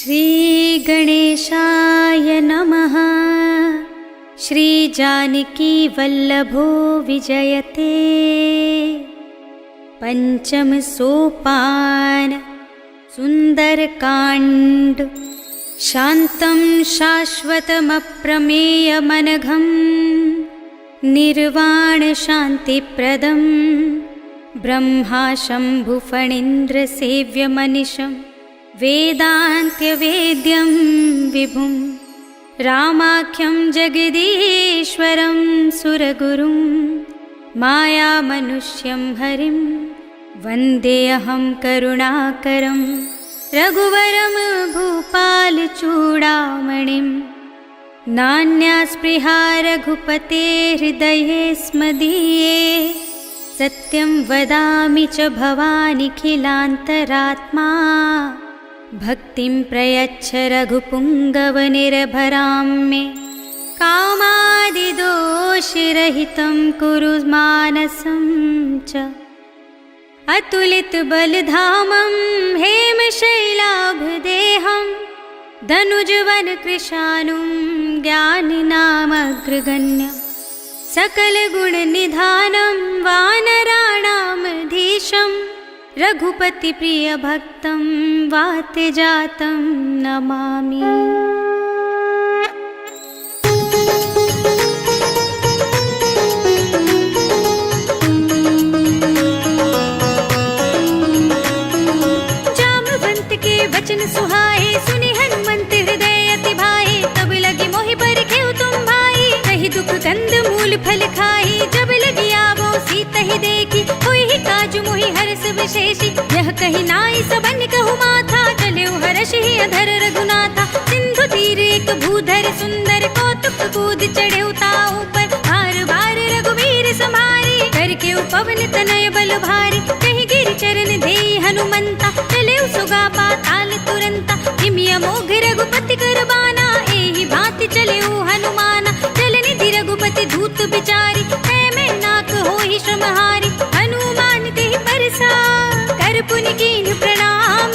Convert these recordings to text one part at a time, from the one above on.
श्री गणेशाय नमः। श्री जानकी वल्लभो विजयते। पंचम सोपान सुंदरकांड। शांतं शाश्वतमप्रमेयमनघं निर्वाण शांतिप्रदं ब्रह्मा शंभुफणीन्द्र सेव्यमनिशं वेदान्त्यवेद्यं विभुं रामाख्यं जगदीश्वरं सुरगुरुं मायामनुष्यं हरिं वन्देऽहं करुणाकरं रघुवरं भूपालचूडामणिं। नान्या स्पृहा रघुपते हृदये स्मदीये सत्यं वदामि च भवानिखिलान्तरात्मा। भक्तिं प्रयच्छ रघुपुङ्गवनिर्भरां मे कामादिदोषरहितं कुरु मानसं च। अतुलितबलधामं हेमशैलाभदेहं धनुजवनकृशानुं ज्ञानिनामग्रगण्यं सकलगुणनिधानं वानराणामधीशं रघुपतिप्रियभक्तं वातजातं नमामि। जामवंत के वचन सुहाए सुनि हनुमंत हृदय अति भाए। तब लगी मोहि परखेउ तुम भाई कही दुख कंद मूल फल खाई। जब लगी आवो सीता ही देखी होई ही काजु मोहि हर्ष विशेषी। यह कही नाई सबन कहु माथा चलेउ हर्ष ही अधर रघुनाथा। सिंधु तीर एक भूधर सुंदर कौतुक कूद चढ़ेउ ताऊ पर। बार बार रघुवीर समारी करके उपवन तनय बल भारी। कही गिरि चरण देई हनुमंता चलेउ सुगा पाताल तुरंता। हिमिया मोघ रघुपति करबाना एहि भांति चलेउ हनुमाना। चलनिधि रघुपति धूत बिचारी में नाक होहि श्रमहारी। हनुमान तेहि परसा कर पुनि कीन्ह प्रणाम।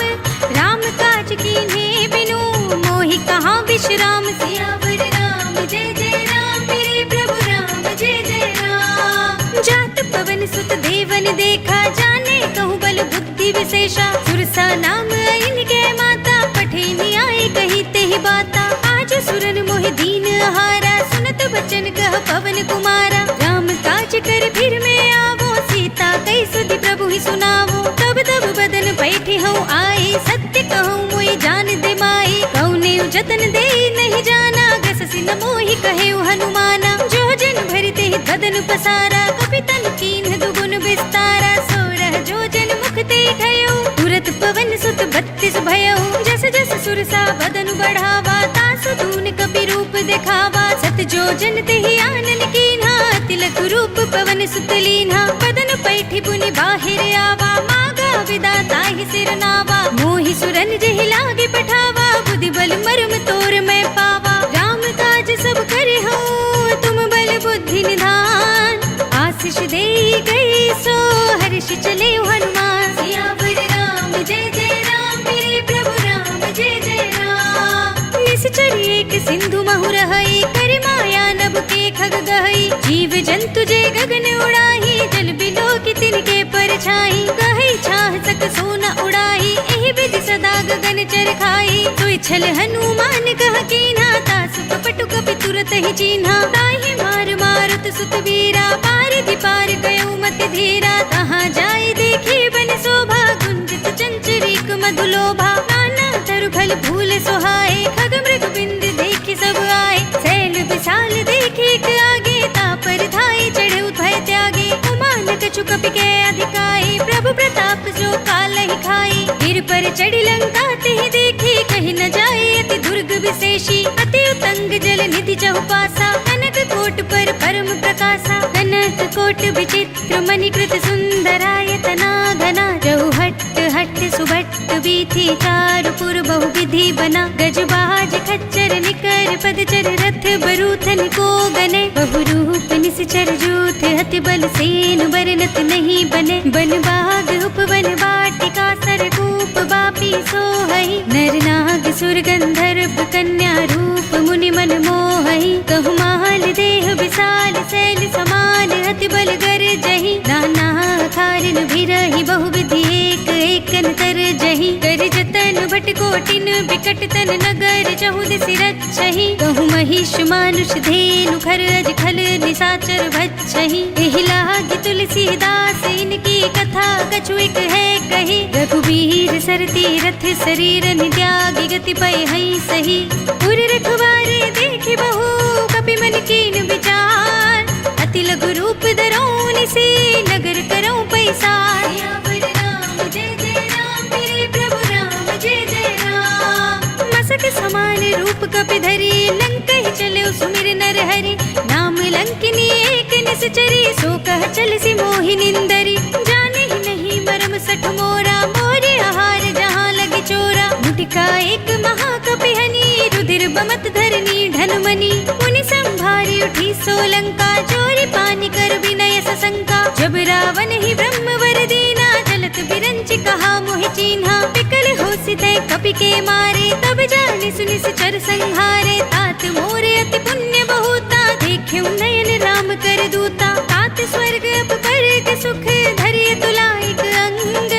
राम काज कीन्हे बिनु मोहि कहाँ विश्राम। सियावर राम जय जय राम मेरे प्रभु राम जय जय राम। जात पवन सुत देवन देखा जाने कहूँ बल बुद्धि विशेषा। सुरसा नाम इनके माता पठे न्याय कही तेहि बाता। आज सुरन मोहि दीन आहारा सुनत बचन कह पवन कुमारा। राम काज कर फिर में आवो सीता कई सुधि प्रभु ही सुनावो। तब तब बदन बैठे हूँ आई सत्य कहूँ मोहि जान दे माई। कौने जतन दे नहीं जाना गससि न मोहि कहेउ हनुमाना। जो जन भरते ही बदन पसारा कपितन कीन्ह दुगुन विस्तारा। सोरह जो जन मुख ते ठयो तुरत पवन सुत 32 भयउ। जस जस सुरसा बदन बढ़ावा तासु दून कपि रूप दिखावा। सत जो जन तेहि आनन कीन्हा तिलक रूप पवन सुत लीन्हा। बदन पैठी पुनि बाहिर आवा मागा विदा ताहि सिर नावा। मोहि सुरन जेहि लागे पठावा बुद्धि बल मर्म तोर मैं पावा। राम काज सब करे हो तुम बल बुद्धि निधान। आशीष दे गई सो हर्ष चले हनुमान। सियावर राम जय जय राम मेरे प्रभु राम जय जय राम। निश्चर एक सिंधु महु रहई कर माया नभ के खग गहई। जीव जंतु जे गगन उड़ाही जल बिलो की तिनके परछाई। गहई छाह सक सोना उड़ाही एहि विधि सदा गगन चर खाई। सोई छल हनुमान कह कीन्हा तासु कपटु कपि तुरत ही चीन्हा। ताहि मार मारुत सुत वीरा पारिधि पार गयो मति धीरा। तहाँ जाय देखी बन शोभा गुंजित चंचरीक मधुलोभा। नाना तरु फल फूल सोहाए खग मृग बिंद देखी सब आए। सैल विशाल देखी एक आगे तापर धाई चढ़ेउ भय त्यागे। उमान कछु कपि के अधिकाई प्रभु प्रताप जो काल ही खाई। गिर पर चढ़ी लंका तेहि देखी कहीं न जाए अति दुर्ग विशेषी। अति उतंग जल निधि चहुपासा कनक कोट पर परम प्रकाशा। कनक कोट विचित्र मणिकृत सुंदरायतना घना। जहु हट्ट हट्ट सुभट्ट बीथी चारु पुर बहु विधि बना। गजबाज खच्चर निकर पदचर रथ बरूथन को गने। बहु रूप निश्चर जूथ हति बल सेन बरनत नहीं बने। बन बाग उपवन वाटिका सरकूप बापी सोहई। नर नाग सुर गंधर्व कन्या रूप मुनि मन मोहहि, कहु माल देह विशाल शैल समान अति बल गर जहि, नाना खारिन भिरहि बहुविधि एक एकन तर जहि, कर जतन भट कोटिन बिकट तन नगर चहुद सिरच्छहि, कहु महिष मानुष धेनु खर अज खल निसाचर भच्छहि, एहि लागी तुलसीदास इनकी कथा कछु एक है कही, रघुवीर सरती रथ शरीर त्यागी गति पय हई सही, उर रखवारे देखि बहु कपि मन कीन विचार, अति लघु रूप धरौनि से नगर करौं पैसार, सियावर राम जय जय राम मेरे प्रभु राम जय जय राम, मसक समान रूप कपि धरि लंकहि चले सुमिर नर हरि, नाम लंकिनी एक निश्चरी सो कह चल सी मोहि निंदरी, जाने ही नहीं मरम सठ मोरा मोरे आहार जहाँ लगे चोरा, मुटिका एक महाकपि हनि रुधिर बमत धरनी धनमणि, मुनि संभारी उठी सोलंका चोरी पानी कर विनय सशंका, जब रावण ही ब्रह्म वर दीना चलत बिरंच कहा मोहि चीन्हा, बिकल होसि तय कपि के मारे तब जाने सुनि चर संहारे, तात मोरे अति पुण्य बहुता देख्यु नयन राम कर दूता, तात स्वर्ग अपवर्ग सुख धरिय तुलाइक अंग,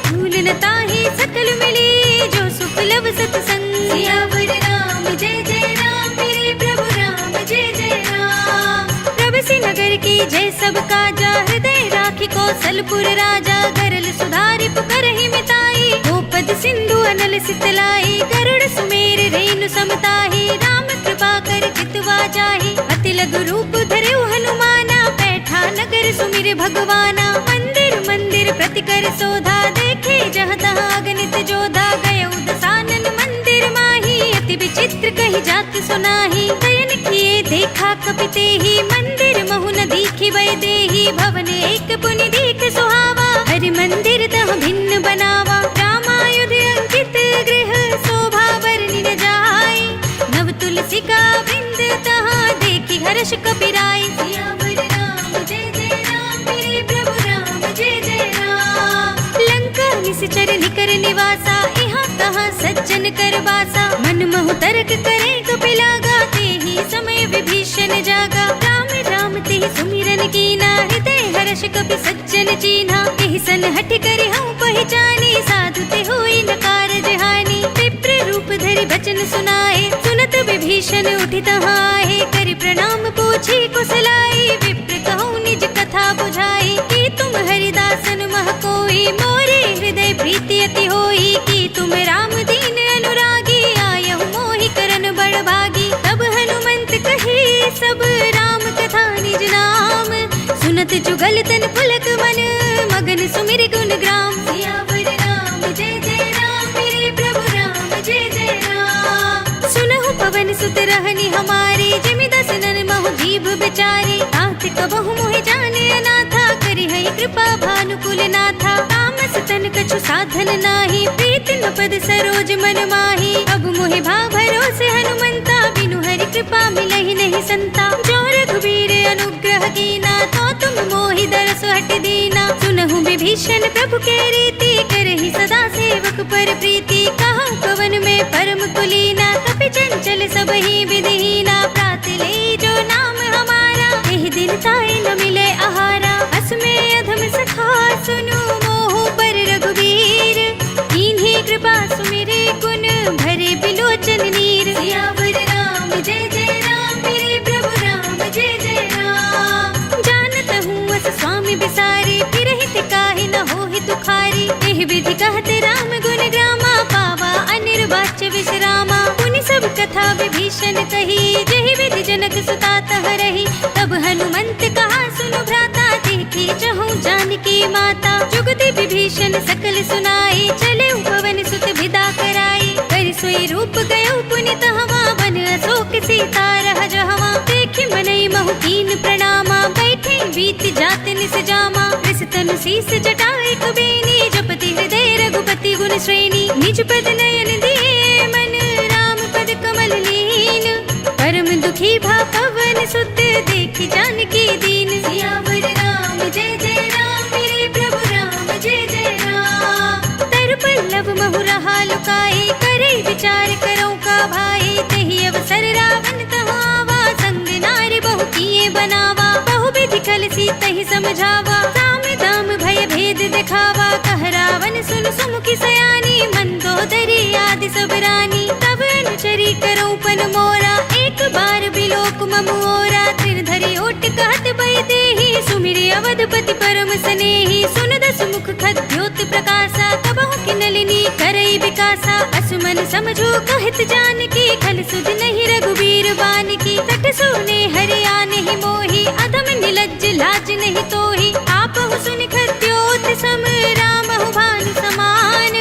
भूल न ताहि सकल मिली जो सुख लव सतसंग, सियावर राम जय जय राम मेरे प्रभु राम जय जय राम, प्रभसि नगर की जय सब काजा हृदय राखी कौशलपुर राजा, गरल सुधारि पुकारहि मिताई, गोपद सिंधु अनल सितलाई, गरुड़ सुमेर रेणु समताहि, राम कृपा कर चितवा जाहि, अति लघु रूप धरेउ हनुमाना, बैठा नगर सुमिर भगवाना, मंदिर मंदिर प्रति कर सोधा, देखे जहाँ तहाँ अगणित जोधा, गयउ दसानन मंदिर माही, अति विचित्र कही जात सुनाही, शयन किए देखा कपि तेहि, मंदिर महु न दीखि वै देहि, भवन एक पुनि दीख सुहावा, हरि मंदिर तह भिन्न बनावा, रामायुध अंकित गृह शोभा बरनि न जाय, नव तुलसी का वृंद तहाँ देखि हर्ष कपिराय, सियावर राम जय जय राम मेरे प्रभु राम जय जय राम, लंका निश्चर निकर निवासा, यहाँ कहाँ सज्जन कर बासा, मन महु तर्क करे कपि लागा, तेहि समय विभीषण जागा, राम राम तेहि सुमिरन कीना, हृदय हर्ष कपि सज्जन चीन्हा, एहि सन हठ करि हऊँ पहिचानी, साधु ते होई न कारज हानि, विप्र रूप धरि बचन सुनाए, सुनत विभीषण उठि तहाँ आहे, करि प्रणाम पूछी कुशलाई, विप्र कहूँ निज कथा बुझाई, कि तुम हरिदासन मह कोई, मोरे हृदय प्रीति अति होई, कि तुम राम दीन अनुरागी, आयहु मोहि करन बड़ भागी, तब हनुमंत कही सब राम कथा निज नाम, सुनत जुगल तन पुलक मन मगन सुमिर गुण ग्राम, सियावर राम जय जय राम मेरे प्रभु राम जय जय राम, सुनहु पवन सुत रहनि हमारे, जिमि दसनन महु जीभ बिचारे, तात कबहु मोहि जाने अनाथा, करि हई कृपा भानुकुल नाथा, तामस तन कछु साधन नाही, प्रीति न पद सरोज मन माही, अब मोहि भाव भरोसे हनुमंता, बिनु हरि कृपा मिलहि नहीं संता, जो रघुवीर अनुग्रह कीना, तो तुम मोहि दरस हट दीना, सुनहु विभीषण प्रभु के रीति, करहि सदा सेवक पर प्रीति, कहूँ कवन में परम कुलीना, कपि चंचल सबहि विधिहीना, प्रात ले जो नाम हमारा, एहि दिन ताय न मिले आहारा, अस में अधम सखा सुनु मोह पर रघुवीर, इन्हीं कृपा सुमिरे गुण भरे बिलोचन नीर, सियावर राम जय जय राम मेरे प्रभु राम जय जय राम, जानत हूँ अस स्वामी बिसारी, फिरहित काहि न होहि दुखारी, एहि विधि कहत राम गुण ग्रामा, पावा अनिर्वाच्य विश्रामा, पुनि सब कथा विभीषण कही, जेहि विधि जनक सुता तह रही, तब हनुमंत कहा सुनु भ्राता, देखी चहु जानकी माता, जुगति विभीषण सकल सुनाई, चले पवन सुत विदा कराई, कर सोई रूप गयो पुनि तहवा, वन अशोक सीता रह जहवा, देखि मनई महु कीन प्रणामा, बैठे बीत जात निस जामा, रिस तनु शीस जटाए कुबेनी, जपति हृदय रघुपति गुण श्रेणी, निज पद नयन दिए मन राम पद कमल लीन, परम दुखी भा पवन सुत देखि जानकी दीन, सियावर राम जय जय राम मेरे प्रभु राम जय जय राम, तर पल्लव महु रहा लुकाए, करे विचार कर तही समझावा, राम दाम भय भेद दिखावा, कह रावण सुन सुमुखी सयानी, मंदोदरी आदि सब रानी, तब अनुचरी करो पन मोरा, एक बार बिलोक मम ओरा, त्रिधरि ओट कहत बई देहि, सुमिरि अवधपति परम स्नेही, सुन दस मुख खद्योत प्रकाशा, कबहु की नलिनी करई विकासा, असुमन समझो कहत जानकी, खल सुध नहीं रघुबीर बान की, तट सोने हरिया नहीं मोही, अधम निलज्ज लाज नहीं तोही, आपहु सुनि खद्योत सम, रामहु भानु समान,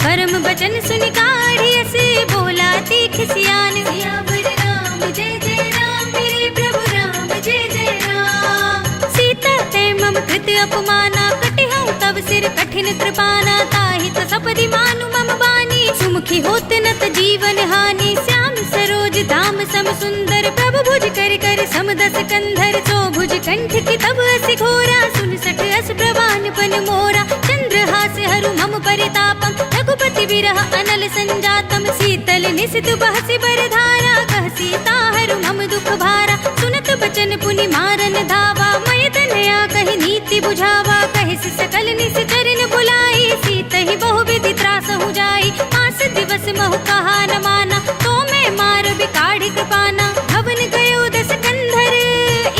परम बचन सुनि काढ़ियस, बोला तीख सियान, सियावर राम जय जय राम, मेरे प्रभु राम जय जय राम, सीता ते मम कृत अपमाना, कटिहउँ तब सिर कठिन कृपाना, ताहि त सपदि मानु मम बानी, सुमुखी होत नत जीवन हानि, श्याम सरोज धाम सम सुंदर, प्रभु भुज कर कर समदस कंधर, सो भुज कंठ की तब असि घोरा, सुन सठ अस प्रवान पन मोरा, चंद्रहास हरु मम परितापम, रघुपति विरह अनल संजातम, शीतल निसित बहसि बरधारा, कह सीता हरु मम दुख भारा, सुनत बचन पुनि मारन धावा, मय तनया कहि नीति बुझावा, कहि सकल निश्चरन बुलाई, सीतहि बहु विधि त्रासहु जाई, मास दिवस महु कहा न माना, तो मैं मार बिकाढ़ि कृपाना, भवन गयो दस कंधर,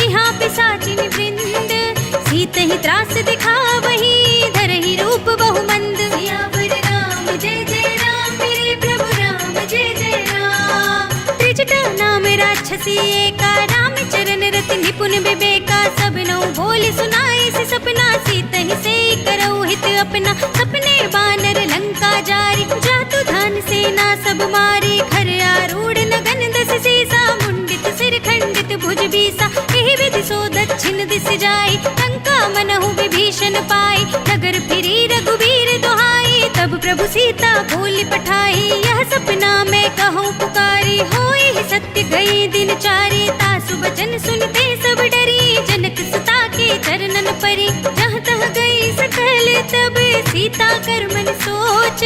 इहाँ पिशाचिन वृंद, सीतहि त्रास दिखावही, धरहि रूप बहु मंद, सियावर राम जय जय राम, मेरे प्रभु राम जय जय राम, त्रिजटा नाम राक्षसी एका, राम चरण रति निपुण विवेका, सब नौ बोल सुनाए से सपना, सीतहि से करऊ हित अपना, सपने बानर लंका जारी, जातु धान सेना सब मारी, खर आरूढ़ नगन दस सीसा, मुंडित सिर खंडित भुज बीसा, एहि विधि सो दक्षिण दिस जाई, लंका मनहु विभीषण पाई, नगर फिरी रघुबीर दुहाई, तब प्रभु सीता बोल पठाई, यह सपना मैं कहूँ पुकारी, होई ही सत्य गई दिन चारी, तासु बचन सुनते सब डरी, जनक सुता के चरणन परी, जहाँ तह गई सकल तब, सीता कर मन सोच,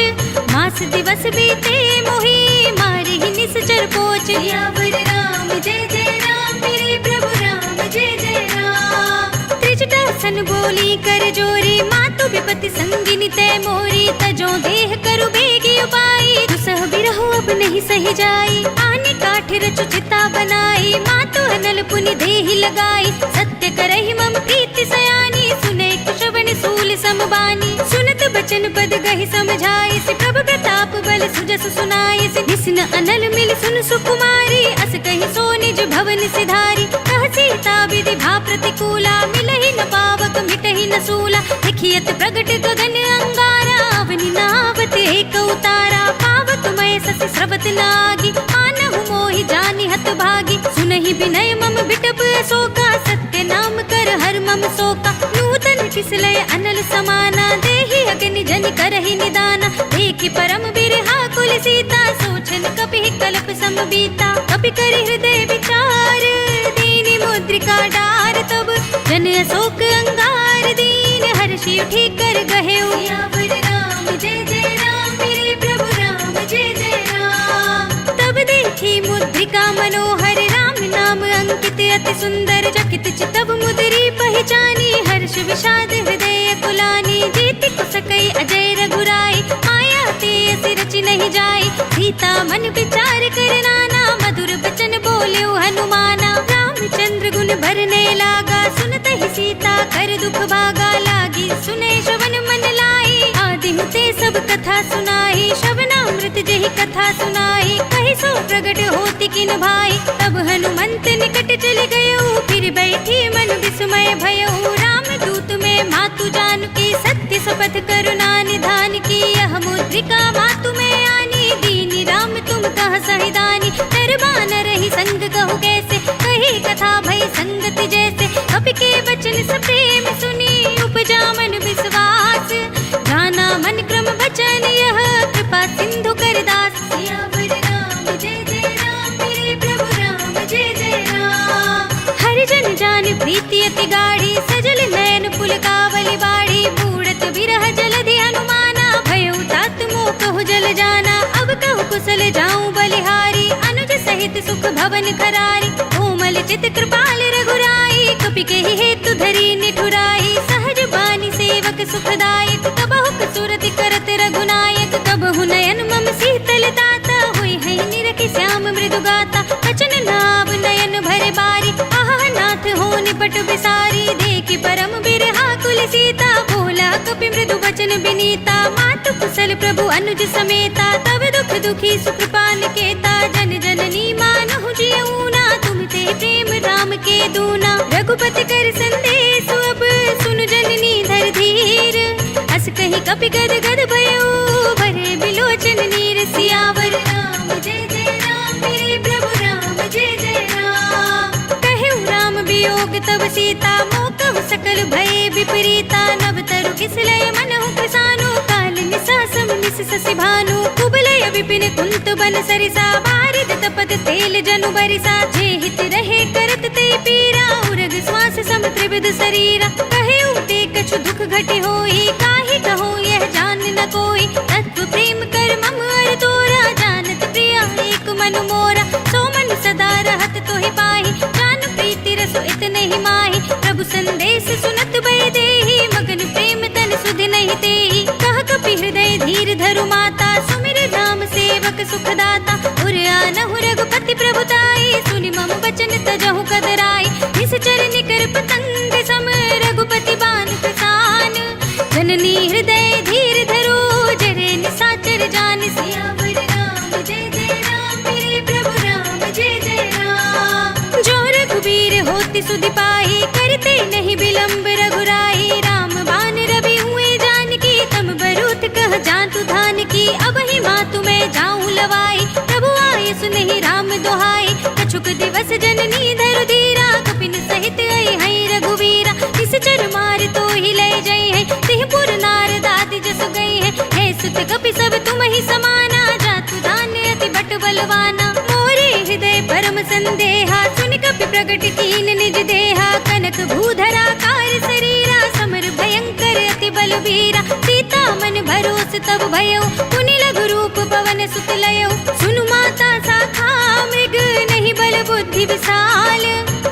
मास दिवस बीते मोही, मारी ही निश्चर पोच, सियावर राम जय जय राम, मेरे प्रभु राम जय जय राम, त्रिजटा सन बोली कर जोरी, मातु विपति संगिनी तै मोरी, तजो देह करु बेगी उपाई, दुसह बिरहो अब नहीं सही जाई, आने काठ रचु चिता बनाई, मातु अनल पुनि देहि लगाई, सत्य करहि मम प्रीति सयानी, सुने कुशवन सूल समबानी, सुनत बचन पद गहि समझाई, से प्रभु प्रताप बल सुजस सुनाई, से निस्न अनल मिल सुन सुकुमारी, अस कहि सो निज भवन सिधारी, कह सीता विधि भा प्रतिकूला, मिलहि न पावक मिटहि न सूला, लिखियत प्रगट गगन अंगारा, अवनि नावत एक उतारा, पावक मय सस स्रवत लागी, मानहु मोहि जानि हत भागी, सुनहि विनय मम बिटप अशोका, सत्य नाम कर हर मम शोका, नूतन किसलय अनल समाना, देहि अग्नि जनि करहि निदाना, देखि परम बिरहा कुल सीता, सोचन कपिहि कल्प समबीता, कपि करि हृदय विचार, दीनि मुद्रिका डार, तब जन अशोक अंगार, दीन हर्षि उठि कर गहेउ, सियावर राम जय जय राम, मेरे प्रभु राम जय जय राम, तब देखी मुद्रिका मनोहर, राम नाम अंकित अति सुंदर, चकित चितव मुद्री पहचानी, हर्ष विषाद हृदय कुलानी, जीति को सकई अजय रघुराई, माया ते असि रचि नहीं जाई, सीता मन विचार कर नाना, मधुर बचन बोल्यो हनुमाना, रामचंद्र गुण भरने लागा, सुनत ही सीता कर दुख भागा, लागी सुने श्रवण मन लाई, आदि ते सब कथा सुनाई, श्रवणामृत जहि कथा सुनाई, कहि सो प्रगट होति किन भाई, तब हनुमंत निकट चल गयो, फिर बैठी मन विस्मय भयो, राम दूत में मातु जानकी, सत्य शपथ करुणा निधान की, यह मुद्रिका मातु में आनी, दीनी राम तुम कह सहिदानी, दरबान रही संग कहु कैसे, कही कथा भई संगत जैसे, कपि के वचन सप्रेम सुनी, उपजा मन विश्वास, जाना मन क्रम वचन यह, कृपा सिंधु कर दास, सियावर राम जय जय राम, मेरे प्रभु राम जय जय राम, हरिजन जान प्रीति अति गाढ़ी, सजल नयन पुलकावली बाढ़ी, बूढ़त बिरह जलधि हनुमाना, भयउ तात मोह कहु जल जाना, अब कहु कुशल जाऊं बलिहारी, अनुज सहित सुख भवन खरारी, कोमल चित कृपाल रघुराई, कपि कहि हेतु धरी निठुराई सहज बानी सेवक सुखदायक कबहु कसुरति करत रघुनायक कबहु नयन मम शीतल दाता हुई है निरखि श्याम मृदु गाता वचन नाभ नयन भरे बारी आहा नाथ हो निपट बिसारी देखि परम बिरहा कुल सीता बोला कपि मृदु वचन बिनीता मातु कुशल प्रभु अनुज समेता तब दुख दुखी सुकृपा निकेता जन जननी मानहु जियऊना तुम ते प्रेम राम के दूना रघुपति कर संदेश अब सुन जननी धर धीर अस कहि कपि गद गद भयो भरे बिलोचन नीर सियावर राम जय जय राम मेरे प्रभु राम जय जय राम कहु राम वियोग तब सीता मोकहु सकल भय विपरीता नव तरु किसलय मनहु कृसानु काल निसासम निस ससि भानु कुबलय विपिन कुंत बन सरिसा बारिद तपत तेल जनु बरिसा जे हित रहे करत ते पीरा उरग श्वास सम त्रिविध शरीरा कहे उते कछु दुख घटे होई काहे कहो यह जान न कोई तत्व प्रेम कर मम अर तोरा जानत प्रिया एक मन मोरा सो मन सदा रहत तोहि पाहि जान प्रीति रसो इतने ही माहि प्रभु संदेश सुनत भय देहि मगन प्रेम तन सुध नहीं तेहि कह कपि हृदय धीर धरु माता सुमिर राम सेवक सुखदाता उर आनहु रघुपति प्रभुताई सुनि मम बचन तजहु कदराई निश्चर निकर पतंग सम रघुपति बान प्रसान जननी हृदय धीर धरो जरे निसाचर जान सियावर राम जय जय राम मेरे प्रभु राम जय जय राम जो रघुबीर होति सुधि पाही करते नहीं विलंब रघुराई राम बान रवि हुए जानकी तम बरूथ कह जातु धान की अब ही मातु मैं जाऊं लवाई प्रभु आये सुनहि राम दोहाई कछुक दिवस जननी धरु धीरा कपिन सहित आई है रघुवीरा निश्चर मार तो ही ले जई है तिहपुर नारद आदि जस गई है सुत कपि सब तुम ही समाना जातु धान्य अति बट बलवाना मोरे हृदय परम संदेहा सुनि कपि प्रगट कीन निज देहा कनक भूधरा कार शरीरा समर भयंकर अति बलवीरा सीता मन भरोस तब भयो पुनि लघु रूप पवन सुत लयो सुनु माता साखा मृग नहीं बल बुद्धि विशाल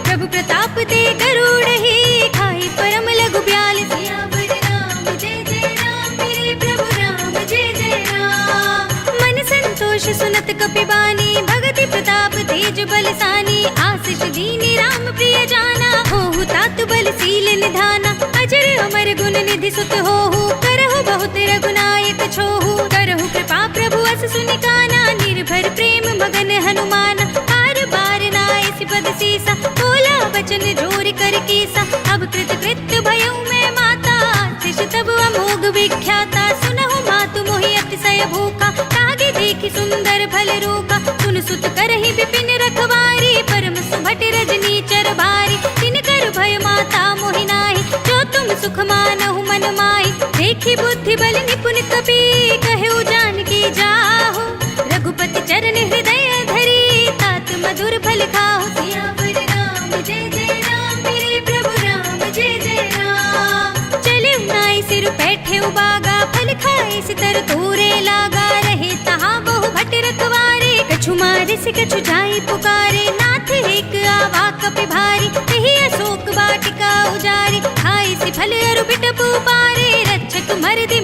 प्रभु प्रताप ते गरुड़ ही खाई परम लघु ब्याल सियावर राम जय जय राम मेरे प्रभु राम जय जय राम मन संतोष सुनत कपि बानी भगति प्रताप तेज बलसानी आशीष दीनी राम प्रिय जाना होहु तात बल सील निधाना अजर अमर गुण निधि सुत होहु करहु बहुत रघुनायक छोहु करहु कृपा प्रभु अस सुनि काना निर्भर प्रेम मगन हनुमाना बार बार नाय सिपद सीसा बोला बचन जोर कर कीसा अब कृत कृत्य भयउ मैं माता शिष तब अमोघ विख्याता सुनहु मातु मोहि अतिशय भूखा तागे देखि सुंदर फल रूका सुन सुत करहि विपिन रखवारी परम सुभट रजनी चर भारी तिन कर भय माता मोहि नाहि जो तुम सुख मानहु मन माहि देखि बुद्धि बल निपुण कपि कहु जानकी जाहु रघुपति चरण हृदय धरी तात मधुर फल खाहु सियावर राम जय जय राम मेरे प्रभु राम जय जय राम चले नाई सिर बैठे उबागा फल खाए सितर तोरे लागा रहे तहाँ बहु भट रखवारे कछु मारे से कछु जाई पुकारे नाथ एक आवा कपि भारी कही अशोक वाटिका उजारी खाई से फल अरु बिटपु पारे रक्षक मरदि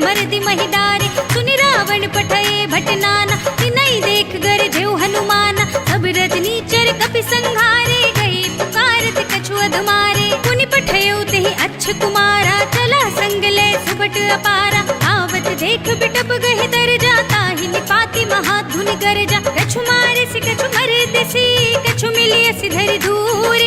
महि डारे सुनि रावण पठये भट नाना तिनहि देख गर जेउ हनुमाना सब रजनी चर कपि संघारे गए पुकारत कछु अधमारे पुनि पठयो तेहि अच्छ कुमारा चला संग ले सुबट अपारा आवत देख बिटप गहि तर जाता ही निपाति महाधुनि गरजा कछु मारे से कछु मरे दिसी कछु मिलिय सिधर धूर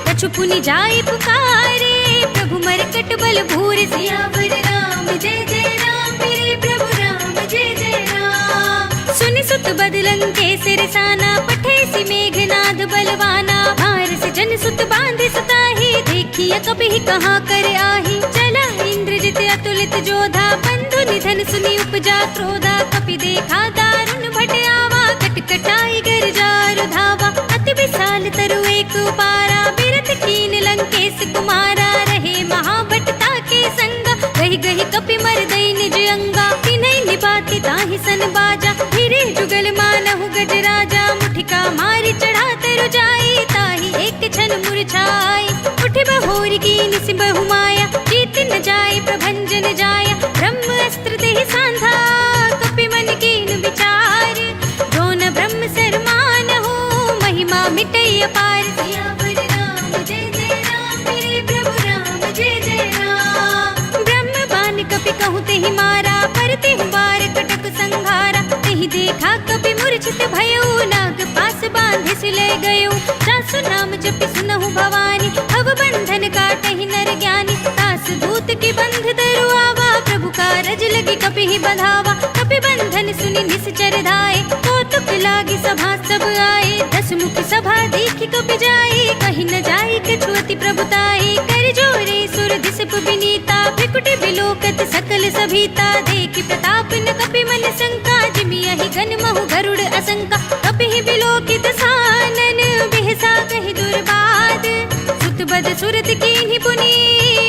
कछु पुनि जाई पुकारे प्रभु मरकट बल भूर सियावर राम जय जय राम मेरे प्रभु राम जय जय राम सुनि सुत बदलंग के सिरसाना पठे सि मेघनाद बलवाना भार से जन सुत बांधे सुताही देखिए कभी कहाँ कर आही चला इंद्रजित अतुलित जोधा बंधु निधन सुनि उपजा क्रोधा कपि देखा दारुण भट आवा कटकटाई गर जार धावा अति विशाल तरु एक पारा बिरथ कीन लंकेश कुमारा रहे महाभटता के संगा गहि गहि कपि मर दई निज अंगा तिन्हि निबाति ताहि सन बाजा फिरे जुगल मानहु गज राजा मुठिका मारी चढ़ा तरु जाई ताहि एक क्षण मुरझाई उठि कीन से बहुमाया, जीत न जाए प्रभंजन जाया, ब्रह्म अस्त्र देहि सांधा, कपि मन कीन विचार, जो न ब्रह्म सरमान हो, महिमा मिटई अपार। सियावर राम जय जय राम, मेरे प्रभु राम जय जय राम। ब्रह्म बान कपि कहूँ तेहि मारा, पर तेहु बार कटक संघारा, तेहि देखा कपि मूर्छित भयो, नाग पास बांधे सिले गयो, सासु नाम जपि सुनहु भवानी, भव बंधन काटहि नर ज्ञानी, दास दूत की बंध धरु आवा, प्रभु कारज लगी कपि ही बंधावा, कपि बंधन सुनि निश्चर धाये, कौतुक लागी सभा सब आए, दस मुख सभा देखि कपि जाए, कहीं न जाए कछुअति प्रभुताई, कर जोरे सुर दिसप विनीता, भृकुटि बिलोकत सकल सभीता, देखि प्रताप न कपि मन शंका, जिमि यहि गन महु गरुड़ असंका, कपि ही बिलोकित सानन, बिहसा कहि दुर्बाद, सुत बद सुरत कीन्हि पुनि,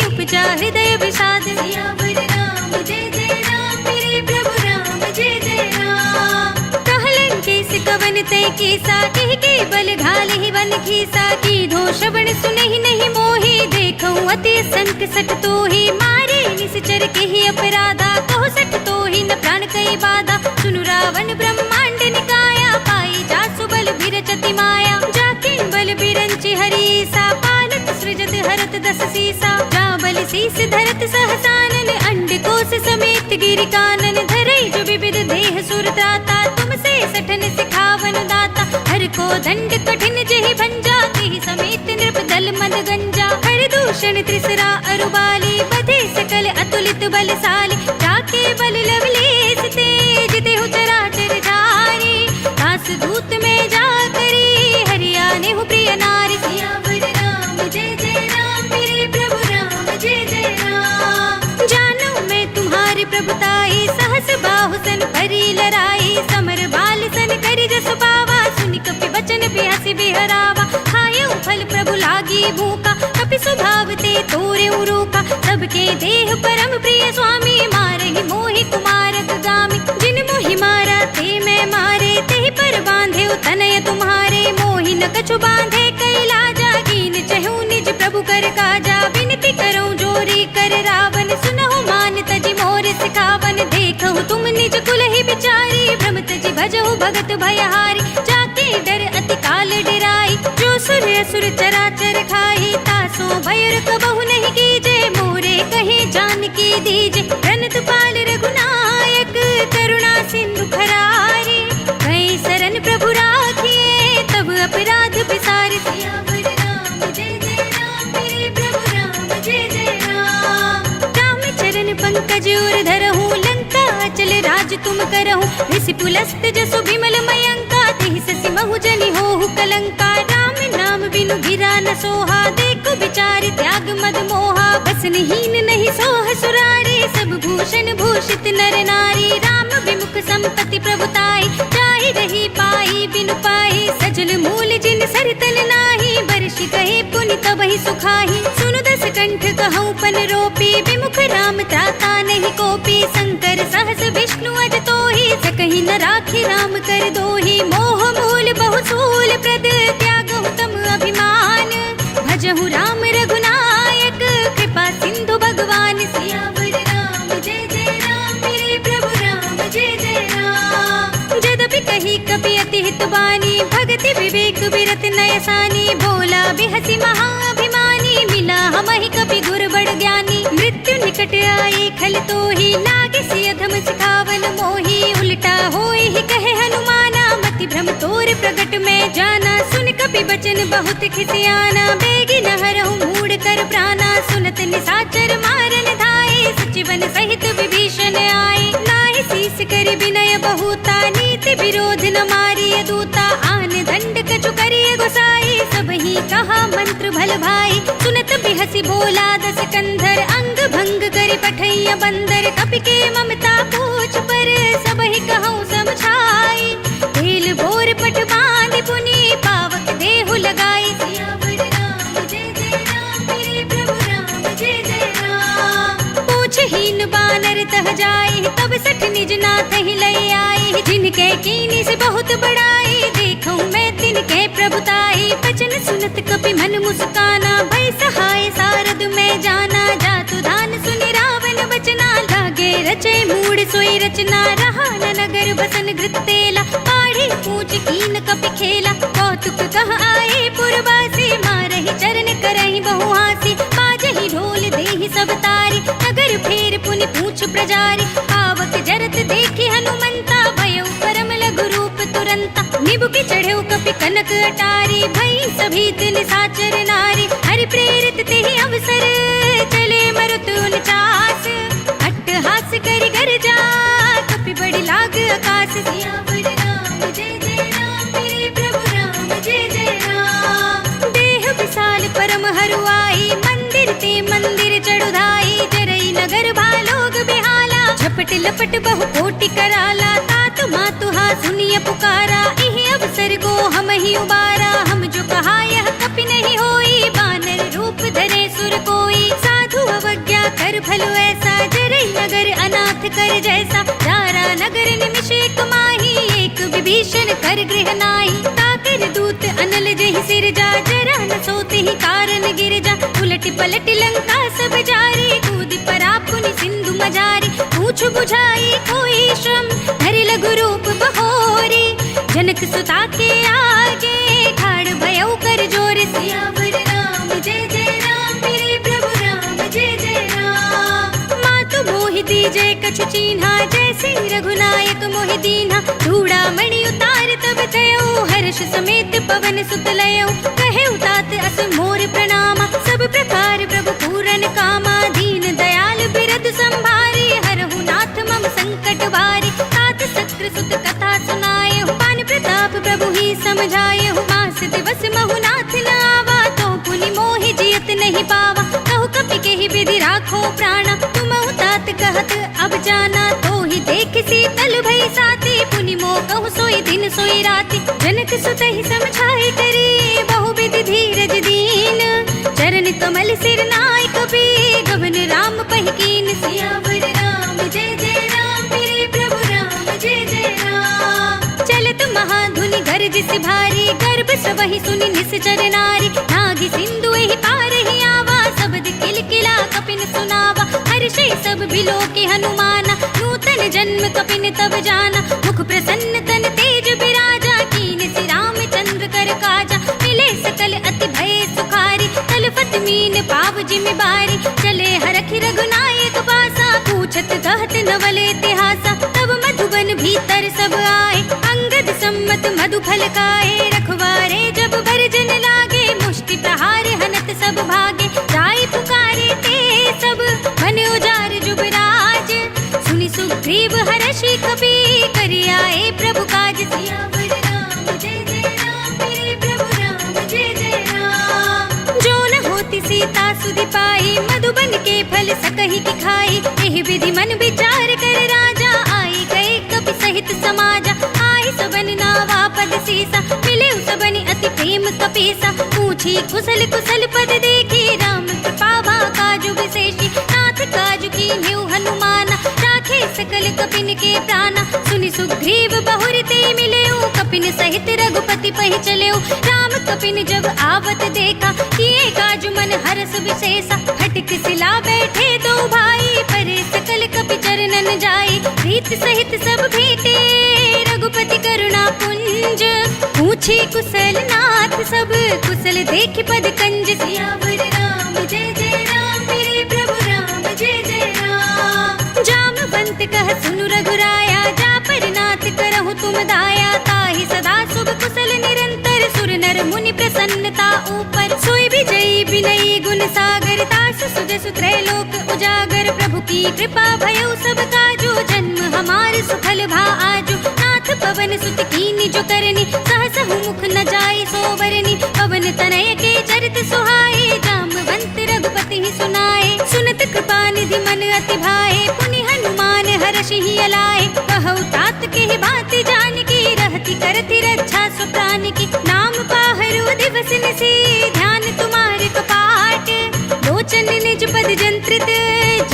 उपजा हृदय विषाद। सियावर राम जय जय राम, मेरे प्रभु राम जय जय राम। कहलन केस कवन तै केसा, कहि के बल घाल ही वन खीसा, की धो श्रवण सुनहि नहीं मोहि, देखऊं अति संक सठ तोहि, मारे निश्चर केहि अपराधा, कहो सठ तोहि न प्राण कई बाधा, सुनु रावण ब्रह्मांड निकाया, पाई जासु बल बिरचति माया, जाके बल बिरंचि हरीसा, पालक सृजत हरत दस सीसा, जा बल शीस धरत सहसानन, अंड कोश समेत गिरि कानन, धरई जो विविध देह सुर त्राता, तुमसे सठन सिखावन दाता, हर को दंड कठिन जेहि भंजा, तेहि समेत नृप दल मद गंजा, हर दूषण त्रिसरा अरुबाली, बधे सकल अतुलित बलशाली, जाके बल लवलेस तेज देहु चराचर झारी, दास दूत में जा करी, हरियाने हूँ प्रिय नारी। सियावर राम जय जय राम, मेरे प्रभु राम जय जय राम। जानू मैं तुम्हारी प्रभुताई, सहस बाहु सन परी लड़ाई, समर बाल सन करी जस पावा, सुनि कपि बचन बिहसि बिहरावा, खायऊ फल प्रभु लागी भूखा, कपि स्वभाव ते तोरे रोका, सबके देह परम प्रिय स्वामी, मारहि मोहि कुमारक गामी, जिन मोहि मारा ते मैं मारे, तेहि पर बांधे तनय तुम्हारे, मोहि न कछु बांधे कैलाजा, कीन चहु निज प्रभु कर काजा, विनती करऊं जोरी कर रावण, सुनहु मान तजि मोर सिखावन, देखहु तुम निज कुल ही बिचारी, भ्रम तजि भजहु भगत भयहारी, जाके डर अति काल डराई, जो सुर असुर चराचर खाई, तासो भयर कबहु नहीं कीजे, मोरे कहे जानकी दीजे, प्रणत पाल रघुनायक, करुणा सिंधु खरारे, कहीं शरण प्रभु राखिए, तब अपराध बिसारे। सियावर राम जय जय राम, मेरे प्रभु राम जय जय राम। राम चरण पंकज उर धरहु, लंका अचल राज तुम करहु, ऋषि पुलस्त जसु विमल मयंका, तेहि ससि महु जनि होहु कलंका, राम नाम बिनु गिरा न सोहा, देखो विचार त्याग मद मोहा, बसनहीन नहीं सोह सुरारे, सब भूषण भूषित नर नारी, राम विमुख संपत्ति प्रभुताई, जाहि रही पाई बिनु पाई, सजल मूल जिन सरतन नाही, बरषि कहे पुनि तबहि सुखाही, सुनु दस कंठ कहूँ पन रोपी, विमुख राम त्राता नहीं कोपी, शंकर सहस विष्णु अज तोहि, सकहि न राखि राम कर दोहि, मोह मूल बहुसूल प्रद, त्यागहु तम अभिमान, भजहु राम रघुनायक, कृपा सिंधु भगवान। सियावर राम जय जय राम, मेरे प्रभु राम जय जय राम। जदपि कही कपि अति हित बानी, भगति विवेक बिरत नयसानी, बोला बिहसी महाअभिमानी, मिला हमहि कपि गुर बड़ ज्ञानी, मृत्यु निकट आई खल तोहि, लागे सि अधम सिखावन मोहि, उल्टा होई ही कहे हनुमाना, मति भ्रम तोर प्रगट में जाना, सुन कपि बचन बहुत खिसियाना, बेगी न हरहु मूढ़ कर प्राणा, सुनत निसाचर मारन धाये, सचिवन सहित विभीषण आए, नाहि शीस करि विनय बहुता, नीति विरोध न मारिय दूता, आन दंड कछु करिय गोसाई, सबहि कहा मंत्र भल भाई, सुनत बिहसि बोला दस कंधर, अंग भंग करि पठैया बंदर, कपि के ममता पूछ पर, सबहि कहूँ समझाई, तेल भोर पट बांधि पुनि, पावक देहु लगाई। सियावर राम जय जय राम, मेरे प्रभु राम जय जय राम। पूछहीन बानर तह जाई, तब सठ निज नाथ ही लई आई, जिनके कीनी से बहुत बड़ाई, देखूं मैं तिनके प्रभुताई, बचन सुनत कपि मन मुस्काना, भय सहाय सारद नृत्येला पाढ़ी पूछ कीन कपि खेला कौतुक कह आए पुरवासी मारहि चरण करहि बहु हासी बाजहि ढोल देहि सब तारी नगर फेर पुनि पूछ प्रजारी आवक जरत देखि हनुमंता भयो परम लघु रूप तुरंता निबुकि चढ़ेउ कपि कनक अटारी भई सभीत निसाचर नारी हरि प्रेरित तेहि अवसर चले मरुत उनचास अट्टहास करि गरजा कपि बड़ी लाग आकाश सियावर राम जय जय राम मेरे प्रभु राम जय जय राम देह विशाल परम हरुआई मंदिर ते मंदिर चढ़ुधाई जरई नगर भालोग बिहाला झपट लपट बहु कोटि कराला तात मातु हा सुनिय पुकारा इहि अवसर को हम ही उबारा हम जो कहा यह कपि नहीं होई बानर रूप धरे सुर कोई साधु अवज्ञा कर भलो ऐसा जरई नगर अनाथ कर जैसा जारा नगर निमिष एक माही एक विभीषण कर गृह नाई ताकर दूत अनल जहि सिर जा जरा न सोते ही कारण गिर जा उलट पलट लंका सब जारी कूद परा पुनि सिंधु मजारी पूछ बुझाई कोई श्रम धरि लघु रूप बहोरी जनक सुता के आगे ठाड़ भयउ कर जोर सियावर राम जय जय राम मेरे प्रभु राम जय जय राम मातु मोहि दीजे कछु चीन्हा जैसे रघुनायक मोहि दीन्हा धूड़ा मणि उतार तब थयो हर्ष समेत पवन सुत लयो कहे उतात अस मोर प्रणामा सब प्रकार प्रभु पूरन कामा दीन दयाल बिरद संभारी हरहु नाथ मम संकट भारी तात सत्र सुत कथा सुनाए पान प्रताप प्रभु ही समझाए मास दिवस महु नाथ न आवा तो पुनि मोहि जियत नहीं पावा कहु कपि केहि विधि राखो प्राणा तुम तात कहत अब जाना तो ही देख शीतल भई साथी पुनि मोह कहु सोई दिन सोई राति जनक सुत ही समझाए करी बहु विधि धीरज दीन चरण कमल सिर नाय कपि गगन राम पहिकीन सियावर राम जय जय राम मेरे प्रभु राम जय जय राम चलत महाधुनि गरज से भारी गर्भ सबहि सुनि निश्चर नारी नागी सिंधु एहि पार ही आवा शब्द किलकिला कपिन सुनावा हर्षे सब बिलो के हनुमाना नूतन जन्म कपिन तब जाना मुख प्रसन्न तन तेज बिराजा कीन श्री रामचंद्र कर काजा मिले सकल अति भय सुखारी तलफत मीन पाव जिमि बारी चले हरखि रघुनायक पासा पूछत कहत नवल इतिहासा तब मधुबन भीतर सब आए अंगद सम्मत मधु फल खाए रखवारे जब भरजन लागे मुष्टि प्रहार हनत सब भागे जाई पुकारे ते सब मन उजार जुबराज सुनि सुग्रीव हर्षि कपि करि आए प्रभु काज सियावर राम जय जय राम मेरे प्रभु राम जय जय राम जो न होती सीता सुधि पाई मधुबन के फल सकहि की खाई एहि विधि मन विचार कर राजा आई गए कपि सहित समाजा आई सबन नावा पद सीसा मिले सबनि अति प्रेम कपीसा पूछी कुशल कुशल पद देखी राम कृपा भा काजु विशेषी नाथ काजु की न्यू हनुमाना राखे सकल कपिन के प्राणा सुनि सुग्रीव बहुर ते मिले कपिन सहित रघुपति पहि चले राम कपिन जब आवत देखा किए काजु मन हरस विशेषा हटक सिला बैठे दो भाई परे सकल कपि चरणन जाई प्रीत सहित सब भेटे रघुपति करुणा पुंज पूछे कुशल नाथ सब कुशल देख पद कंज सियावर राम जय जय राम मेरे प्रभु राम जय जय राम जामवंत कह सुनु रघुराया जा पर नाथ करहु तुम दाया ताहि सदा शुभ कुशल निरंतर सुर नर मुनि प्रसन्नता ऊपर सोई विजयी विनयी गुण सागर तास सुजस त्रैलोक उजागर प्रभु की कृपा भयउ सब काजू जन्म हमार सुफल भा आजू नाथ पवन सुत कीनि जो करनी सहसहु मुख न जाय सोवरनी पवन तनय के चरित सुहाए जामवंत रघुपति ही सुनाए सुनत कृपा निधि मन अति भाए पुनि हनुमान हर्षि ही अलाए कहु तात के बात जान की रहती करती रक्षा सुप्राण की नाम पाहरु दिवस निसी ध्यान तुम्हारे कपाट लोचन निज पद जंत्रित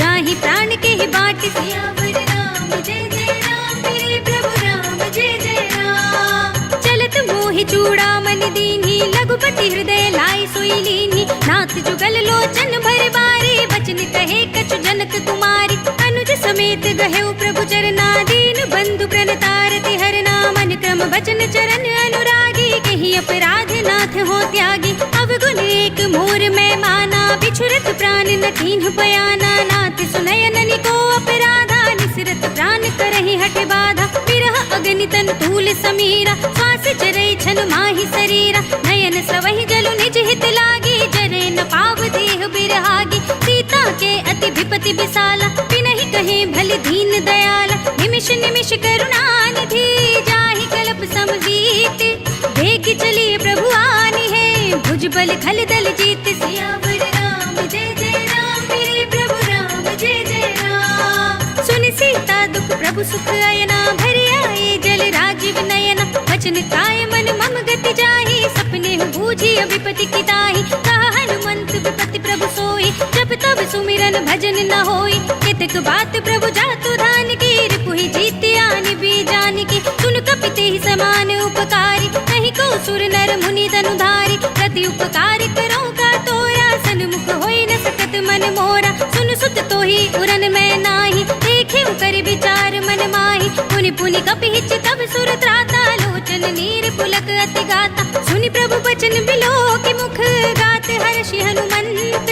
जाहि प्राण के ही बाट सियावर राम जय जय राम मेरे प्रभु राम जय जय राम चलत मोहि चूड़ामणि बचन दीन्ही, लघुपति हृदय लाई सोई लीन्ही। नाथ जुगल लोचन भर बारे, बचन कहे कछु जनक कुमारी। अनुज समेत गहेउ प्रभु चरना, दीन बंधु प्रणतारति हरना। मन क्रम बचन चरण अनुरागी, कहीं अपराध नाथ हो त्यागी। अवगुण एक मोर मैं माना, बिछुरत प्राण न कीन्ह बयाना। नाथ सुनयन को अपराधा, निसरत प्राण करहि हठ बाधा। विरह अगनितन तूल समीरा, श्वास चरई छन माहि शरीरा। नयन सवहि जलु निज हित लागी, जरे न पाव देह बिरहागी। सीता के अति विपति विसाला, बिनहि कहे भल दीन दयाला। निमिष निमिष करुणा निधि, जाहि कल्प समवीत। देख चलिए प्रभु आनी है, भुजबल खल दल जीत। सियावर राम जय जय राम, मेरे प्रभु राम जय जय राम। सुनि सीता दुख प्रभु सुख अयना, भरि आए जल राजीव नयना। वचन काय मन मम गति जाहि, सपने बूझी विपति की ताहि। कहा हनुमंत विपति प्रभु सोई, जब तब सुमिरन भजन न होई। कितक बात प्रभु जातु धान की, रिपुहि जीति आनि भी जान की। सुन कपिते ही समान उपकारी, नहीं को सुर नर मुनि धनुधारी। प्रति उपकार करो का तोरा, सन्मुख होई न सकत मन मोरा। सुन सुत तो ही उरन मैं नाही, देखे कर विचार मन माही। पुनि पुनि कपिहिच तब सुर त्राता, लोचन नीर पुलक अति गाता। सुनि प्रभु बचन बिलो के मुख, गात हर्षि हनुमंत।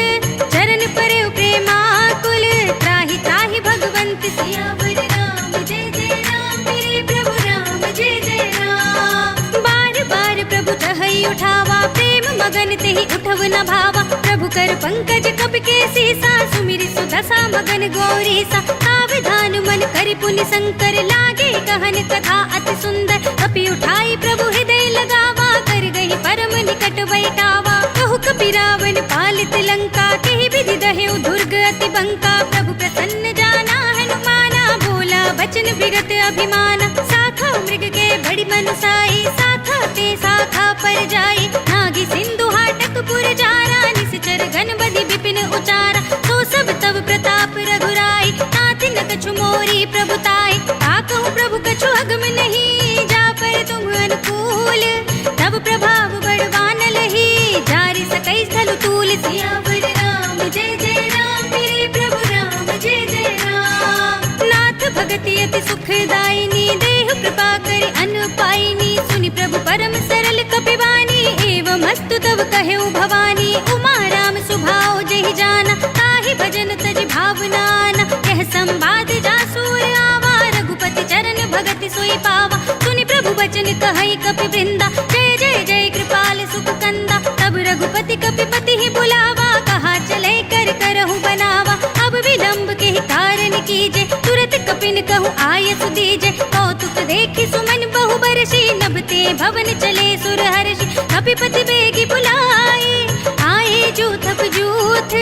चरण परे प्रेमाकुल, त्राहि त्राहि भगवंत। सियावर राम जय जय राम, मेरे प्रभु राम जय जय राम। बार बार प्रभु तहई उठावा, प्रेम मगन तेहि उठव न भावा। प्रभु कर पंकज कपि के सीसा, सुमिरि सुदशा मगन गौरीसा। सावधान मन करि पुनि शंकर, लागे कहन कथा अति सुंदर। कपि उठाई प्रभु हृदय लगावा, कर गई परम निकट बैठावा। कहु कपि रावण पालित लंका, तेहि विधि दहेउ दुर्ग अति बंका। प्रभु प्रसन्न जाना हनुमाना, बोला बचन विगत अभिमाना। साखा मृग के बड़ी मनुसाई, साखा ते साखा पर जाई। नागी सिंधु हाटक पुर जारा, निश्चर घन बदि विपिन उचारा। तो सब तब प्रताप रघुराई, नाथ न कछु मोरी प्रभुताई। ताकहु प्रभु कछु अगम नहीं, जा पर तुम अनुकूल। तब प्रभाव बड़वान लही, जारि सकै स्थल तूल। सियावर राम जय जय राम, मेरे प्रभु राम जय जय राम। नाथ भगति अति सुखदायिनी, देह कृपा करि अन पाइनी। सुनि प्रभु परम सरल कपिवानी, एवं अस्तु तब कहेउ भवानी। उमा राम सुभाव जहि जाना, ताहि भजन तज भावनाना। यह संवाद जासूर आवा, रघुपति चरण भगति सोई पावा। सुनि प्रभु बचन कहई कपि वृंदा, जय जय जय कृपाल सुख कंदा। तब रघुपति कपिपति ही बुलावा, कहा चले कर करहु बनावा। अब विलंब के ही कारण कीजे, तुरत कपिन कहु आयस दीजे। कौतुक देखि सुमन बहु बरसी, नभते भवन चले सुर हर्षि। कपिपति बेगी बुलाए, आए जूथ जूथ।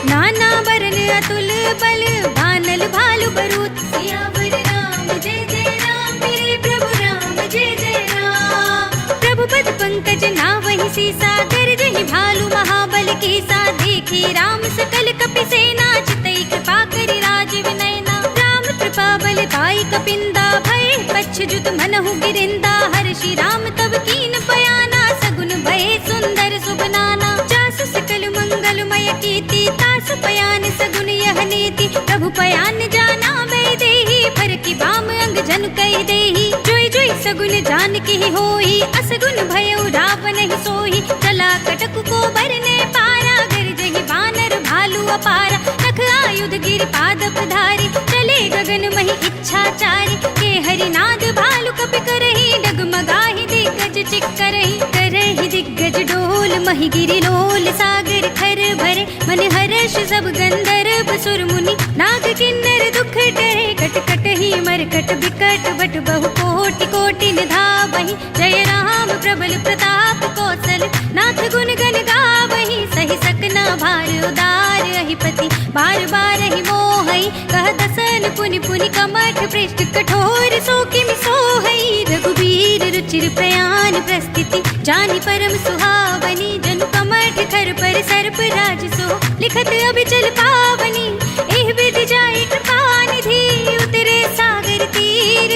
नाना बरन अतुल बल, बानल भालु बरूथ। सियावर राम जय जय राम, मेरे प्रभु राम जय जय राम। प्रभु पद पंकज नावहि सीसा, गरजहि भालु महाबल कीसा। देखी राम सकल कपि सेना, चितई कृपा करि राजीव नयना। राम कृपा बल ताई कपिंदा, भय पच्छ मनहु गिरिंदा। हर्षि राम तब कीन बयाना, सगुन भय सुंदर सुबनाना। जासु सकल मंगलमय कीर्ति, तासु पयान सगुन यह नीति। प्रभु पयान जाना बै देहि, पर की बाम अंग जन कहि देहि। जोई जोई सगुन जान की होई, असगुन भयउ रावण ही सोई। चला कटक को बरने पारा, गरजहि बानर भालु अपारा। नख आयुध गिर पाद पधारी, चले गगन महि इच्छाचारी। के हरिनाद भालु कपि करहि, डगमगाहि दिग्गज चिक्करहि। करहि दिग्गज डोल, महि गिरि लोल। सागर खर भरे, मन हर्ष सब गंधर्व सुर मुनि। नाग किन्नर दुख टरे, कट कट ही मरकट बिकट। बट बहु कोटि कोटि निधावहि, जय राम प्रबल प्रताप कौशल। नाथ गुण गण गावहि, सहि सकना भार उदार। अहिपति बार बार ही मोहई, कह दसन पुनि पुनि कमठ। पृष्ठ कठोर सो किमि सोहई, रघुबीर रुचिर प्रयाण प्रस्थिति। जानि परम सुहावनी, जनु कमठ खर पर सर्प राज सो। लिखत अभिचल पावनी, एह विधि जाय कृपा निधि। उतरे सागर तीर,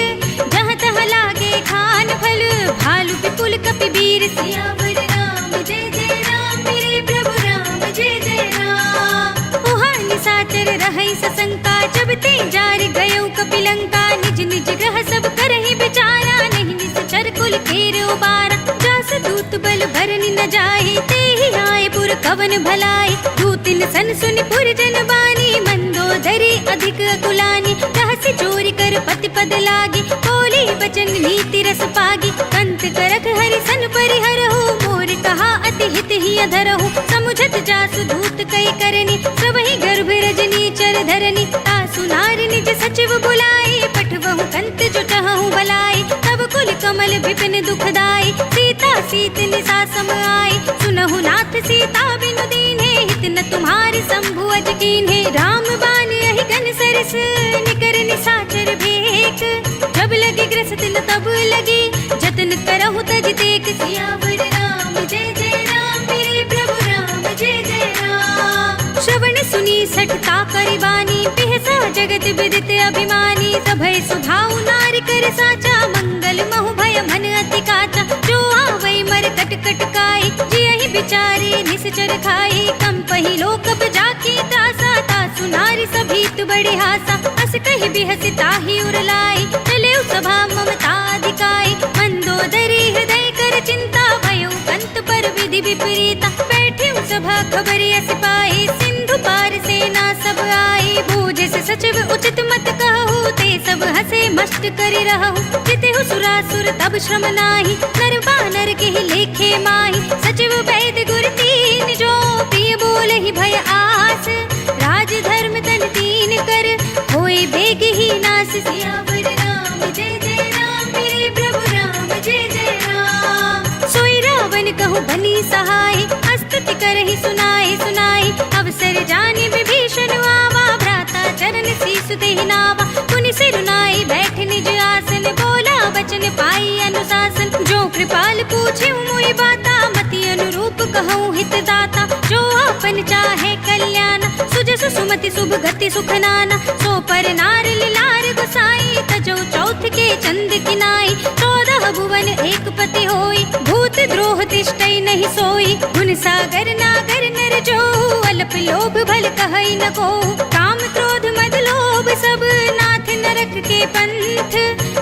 जहाँ तहाँ लागे खान फल। भालु विपुल कपि वीर, सियावर करहि बिचारा, नहीं निश्चर कुल केर उबारा। जास दूत बल भरनि न जाहि, तेहि आए पुर कवन भलाई। दूतिन सन सुनि पुर जन बानी, मंदोदरी अधिक अकुलानी। रहस्य चोरी कर पति पद लागी, बोली बचन नीति रस पागी। कंत करख हरि सन परिहरहु, मोर कहा अति हित ही अधरहु। समुझत जासु दूत कई करनी, सबहि गर्भ रजनी चर धरनी। तासु नार निज सचिव बुलाई, पठवहु कंत जुटहु भलाई। तब कुल कमल विपिन दुखदाई, सीता सीत निसा सम आई। सुनहु नाथ सीता बिनु दीन्हे, हित न तुम्हारी शंभु अज कीन्हे। राम बाण यही घन सरस, निकर निसाचर भेक। जब लगी ग्रसित न तब लगी, जतन करहु तज तेक। सियावर राम जय जय राम, मेरे प्रभु राम जय जय राम। श्रवण सुनी सठता करिबानी, बिहसा जगत विदित अभिमानी। सभय सुभाउ नारी कर साचा, मंगल महु भय मन अति काचा। जो आवै मर कट कट काई, जियहि बिचारे निश्चर खाई। कंपहि लोक जाकी त्रासा, तासु नारी सभीत बड़ी हासा। अस कहि बिहसि ताहि उर लाई, चलेउ सभा ममता अधिकाई। मंदोदरी हृदय कर चिंता, भयउ कंत पर विधि विपरीता। बैठ्यउ सभा खबरि अस पाई, सिंधु पार सेना सब आई। बूझे से सचिव उचित मत कहु, ते सब हसे मस्त करि रहु। जितेहु सुरासुर तब श्रम नाही, नर बानर के ही लेखे माही। सचिव वैद गुर तीन जो, प्रिय बोलहि भय आस। राज धर्म तन तीन कर, होय बेग ही नास। सियावर राम जय जय राम, मेरे प्रभु राम जय जय राम। सोई रावण कहु बनी सहाय, स्तुति करहि सुनाई सुनाई। अवसर जानि विभीषण आवा, भ्राता चरण सीसु देहि नावा। पुनि सिरुनाई बैठ निज आसन, बोला बचन पाई अनुशासन। जो कृपाल पूछे मोहि बाता, मति अनुरूप कहूँ हित दाता। जो आपन चाहे कल्याण, सुजसु सुमति शुभ गति सुख नाना। सो पर नार लिलार गोसाई, तजो चौथ के चंद किनाई। 14 भुवन एक पति होई, भूत द्रोह तिष्ठै नहीं सोई। गुण सागर नागर नर जो, अल्प लोभ भल कहै न को। काम क्रोध मद लोभ सब, नाथ नरक के पंथ।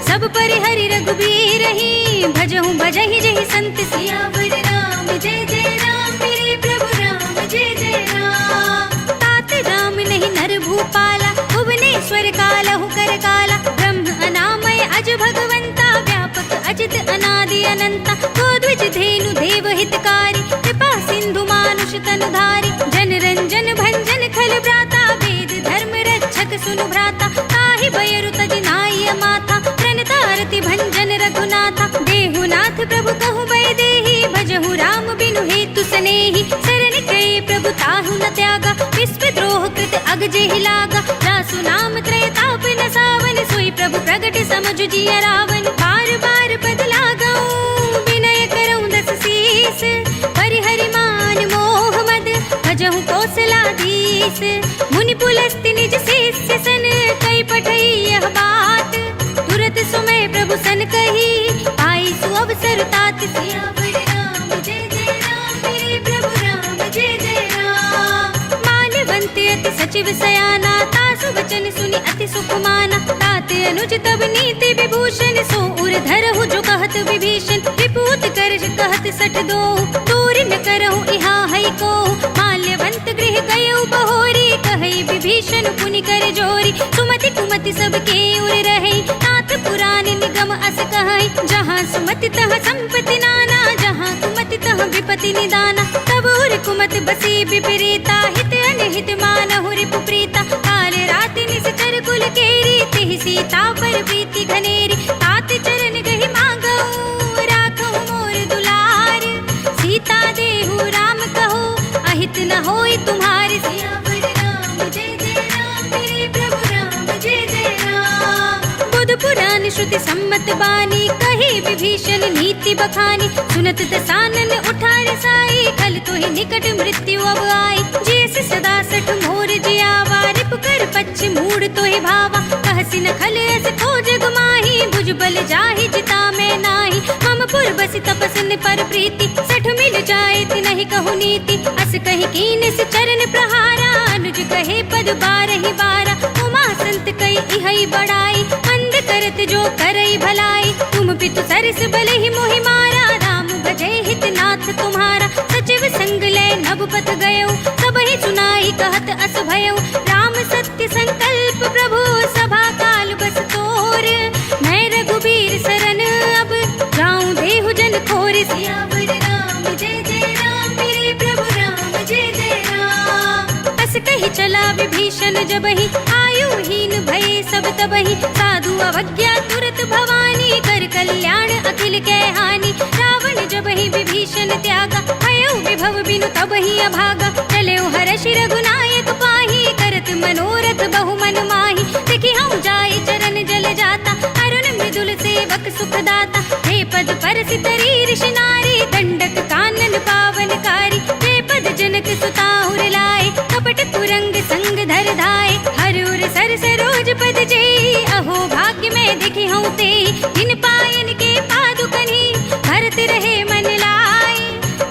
सब परिहरि रघुबीर ही, भजहु भजहि जहि संत। सियावर राम जय जय राम, मेरे प्रभु राम जय जय राम। तात राम नहीं नर भूपाला, भुवनेश्वर कालहु कर काला। ब्रह्म अनामय अज भगवंता, व्यापक अजित अनादि अनंता। गोद्विज धेनु देव हितकारी, कृपा सिंधु मानुष तनुधारी। जन रंजन भंजन खल भ्राता, वेद धर्म रक्षक सुनु भ्राता। ताहि बयरु तज नाय माथा, प्रणतारति भंजन रघुनाथा। देहुनाथ प्रभु कहु भय देहि, भजहु राम बिनु हेतु सनेहि। शरण गए प्रभु ताहु न त्यागा, विश्व द्रोह कृत अग जेहि लागा। जासु नाम त्रय ताप न सावन, सोई प्रभु प्रगट समझु जिय रावण। बार बार पद लागऊं, विनय करऊं दस शीस। परिहरि मान मोह मद, भजहु कौशलाधीश। मुनि पुलस्त्य निज शिष्य सन, कई पठई यह बात। तुरत सुमय प्रभु सन कही, पाई सु अवसर तात। सियावर राम जय जय राम, मेरे प्रभु राम जय जय राम। माल्यवंत अति सचिव सयाना, तासु वचन सुनि अति सुख माना। तात अनुज तब नीति विभूषण, सो उर धरहु जो कहत विभीषण। विपूत करज कहत सठ दो, दूर न करहु इहा हई को। माल्यवंत गृह गयउ बहोरी, कहई विभीषण पुनि कर जोरी। सुमति कुमति सबके उर रहे, नाथ पुराण निगम अस कहई। जहाँ सुमति तहाँ संपत्ति नाना, जहाँ कुमति तहाँ विपति निदाना। तब उर कुमत बसी विपरीता, हित अनहित मानहु रिपु प्रीता। काल राति निश्चर कुल केरी, तिहि सीता पर प्रीति घनेरी। तात चरण गहि मांगऊ, राखहु मोर दुलार। सीता देहु राम कहो, अहित न होई तुम्हारे। सियावर राम जय जय राम, मेरे प्रभु राम जय जय राम। बुध पुराण श्रुति सम्मत बानी, कही विभीषण नीति बखानी। सुनत दसानन उठारे साई, खल तोहि निकट मृत्यु अब आई। जैसे सदा सठ मोर जियावा, रिप कर पच्छ मूड तोहि भावा। कहसि न खल अस खोज गुमाही, भुज बल जाहि जिता मैं नाही। मम पुर बसि तपसन पर प्रीति, सठ मिल जाए नहीं कहु नीति। अस कहि कीन से चरण प्रहारा, अनुज कहे पद बारहि बारा। उमा संत कई इहई बड़ाई, मंद करत जो करई भलाई, तुम पितु सरस बल ही मोहि मारा, राम भजै हित नाथ तुम्हारा, सचिव संग ले नभ पथ गयो, सब ही सुनाई कहत अस भयो, राम सत्य संकल्प प्रभु सभा काल बस तोर, मैं रघुबीर सरन अब जाऊं देहु जन खोर, सियावर राम जय जय राम, मेरे प्रभु राम जय जय राम। अस कही चला विभीषण जबहि, आयुहीन भय सब तबहि, साधु अवज्ञा तुरत भवानी, कर कल्याण अखिल कै हानि, रावण जबहि विभीषण त्यागा, भयो विभव बिनु तबहि अभागा, चलेउ हरषि रघुनायक पाहि, करत मनोरथ बहु मन माहि, देखि हम जाय चरण जल जाता, अरुण मृदुल सेवक सुख दाता, हे पद परसि तरी ऋषि नारी, दंडक कानन पावनकारी, हे पद जनक सुताहुर लाए, कपट कुरंग संग धर धाय, हर उर सर सरोज पद जेहि, अहो भाग्य में देखि हूँ ते, इन पायन के पादुकनि, भरत रहे मन लाए,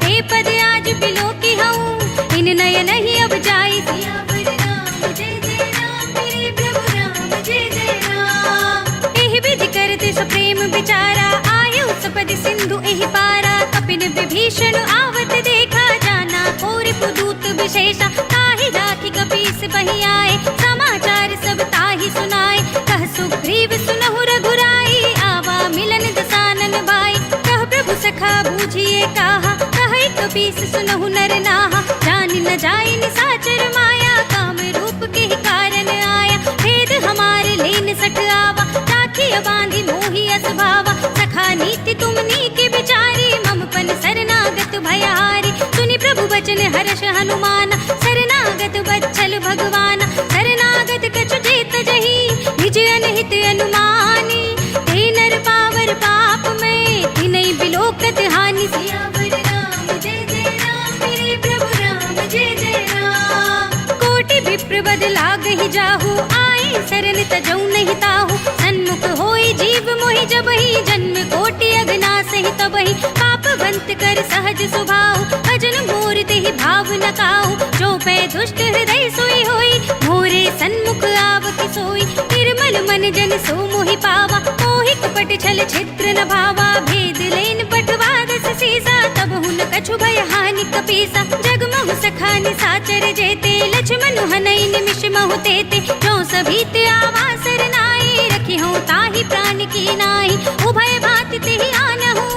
ते पद आज बिलो की हूँ, इन नयन ही अब जाई, सियावर राम जय जय राम, मेरे प्रभु राम जय जय राम। एहि विधि करते सप्रेम विचारा, आयु सपद सिंधु एहि पारा, कपिन विभीषण आवत देखा, जाना कोरि पुदूत विशेषा, ताहि राखी कपीस बहि आए, समाचार सब ताहि सुनाए, कह सुग्रीव सुनहु रघुराई, आवा मिलन दसानन भाई, कह प्रभु सखा बूझिए काहा, कहि कपीस सुनहु नर नाहा, जान न जाय निसाचर माया, काम रूप के ही कारण आया, भेद हमारे लेन सठ आवा, राखी बांधी मोहि अस भावा, सखा नीति तुम नीके विचारी, मम पन शरणागत भयहारी, सुनि प्रभु बचन हर्ष हनुमान, शरणागत बच्चल भगवान, शरणागत कछु जेत जही, निज अनहित अनुमानी, ते नर पावर पाप में, तिनहि बिलोकत हानि, सियावर राम जय जय राम, मेरे प्रभु राम जय जय राम। कोटि विप्र बद लागहि जाहु, आए शरण तजौ नहीं ताहु, सन्मुख होई जीव मोहि जबहि, जन्म कोटि अगनासहि तबहि, पापवंत कर सहज स्वभाव, भजन मोर तेहि भाव न काहु, जो पै दुष्ट हृदय सोई होई, मोरे सन्मुख आवति सोई, निर्मल मन जन सो मोहि पावा, मोहि कपट छल छिद्र न भावा, भेद लेन पठवा दस सीसा, तब हुन कछु भय हानि कपीसा, जगमहु सखा निसाचर जेते, लक्ष्मण हनई निमिष महु तेते, जो सभीत आवा सरनाई, रखी हूँ ताहि प्राण की नाई, उभय भांति तेहि आनहु,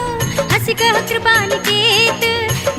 हंसि कह कृपा निकेत,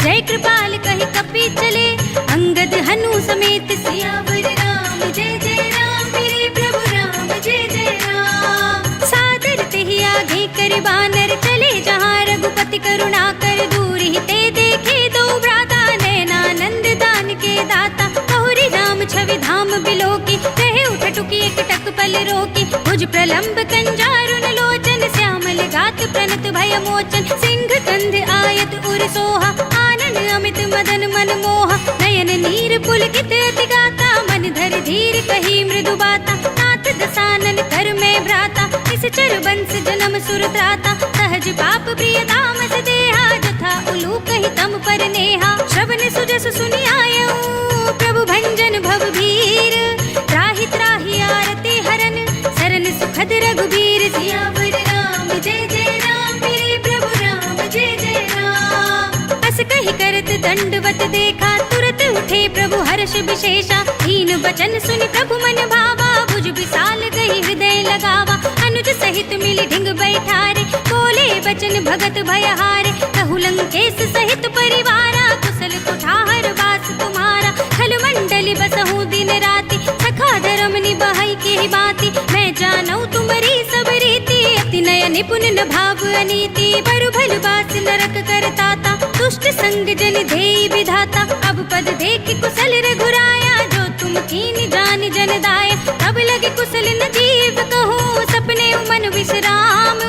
जय कृपाल कहि कपि चले, अंगद हनु समेत, सियावर राम जय जय राम, मेरे प्रभु राम जय जय राम। सादर तेहि आगे कर बानर, चले जहाँ रघुपति करुणा कर, दूर ही ते देखे दो भ्राता, नयनानंद दान के दाता, बहुरी राम छवि धाम बिलोकी, कहे उठ टुकी एक टक पल रोकी, भुज प्रलंब कंजारुन लोचन, श्यामल गात प्रणत भय मोचन, सिंह कंध आयत उर सोहा, आनन अमित मदन मन मोहा, नयन नीर पुलकित अति गाता, मन धर धीर कही मृदु बाता, नाथ दसानन कर में भ्राता, इस चर बंस जन्म सुर त्राता, सहज पाप प्रिय तामस देहा, जथा उलूक ही तम पर नेहा, श्रवण सुजस सुनि आयऊ, प्रभु भंजन भव भीर, त्राहि त्राहि आरती हरन, सरन सुखद रघुबीर, सियावर राम जय जय राम, मेरे प्रभु राम जय जय राम। अस कहि करत दंडवत देखा, तुरत उठे प्रभु हर्ष विशेषा, हीन बचन सुनि प्रभु मन भावा, भुज विशाल गई हृदय लगावा, अनुज सहित मिली ढिंग बैठारे, बोले बचन भगत भयहारे, कहु लंकेश सहित परिवारा, कुशल कुठार वास तुम्हारा, खल मंडली बसहु दिन राति, सखा धर्म निभाई के ही बाती, मैं जानऊ तुम्हारी सब रीति, अति नय निपुण न भाव अनीति, बरु भल बास नरक करताता, दुष्ट संग जन धेय विधाता, अब पद देख कुशल रघुराया, जो तुम कीन जान जन दाया, तब लगे कुशल न जीव कहो, सपने मन विश्राम,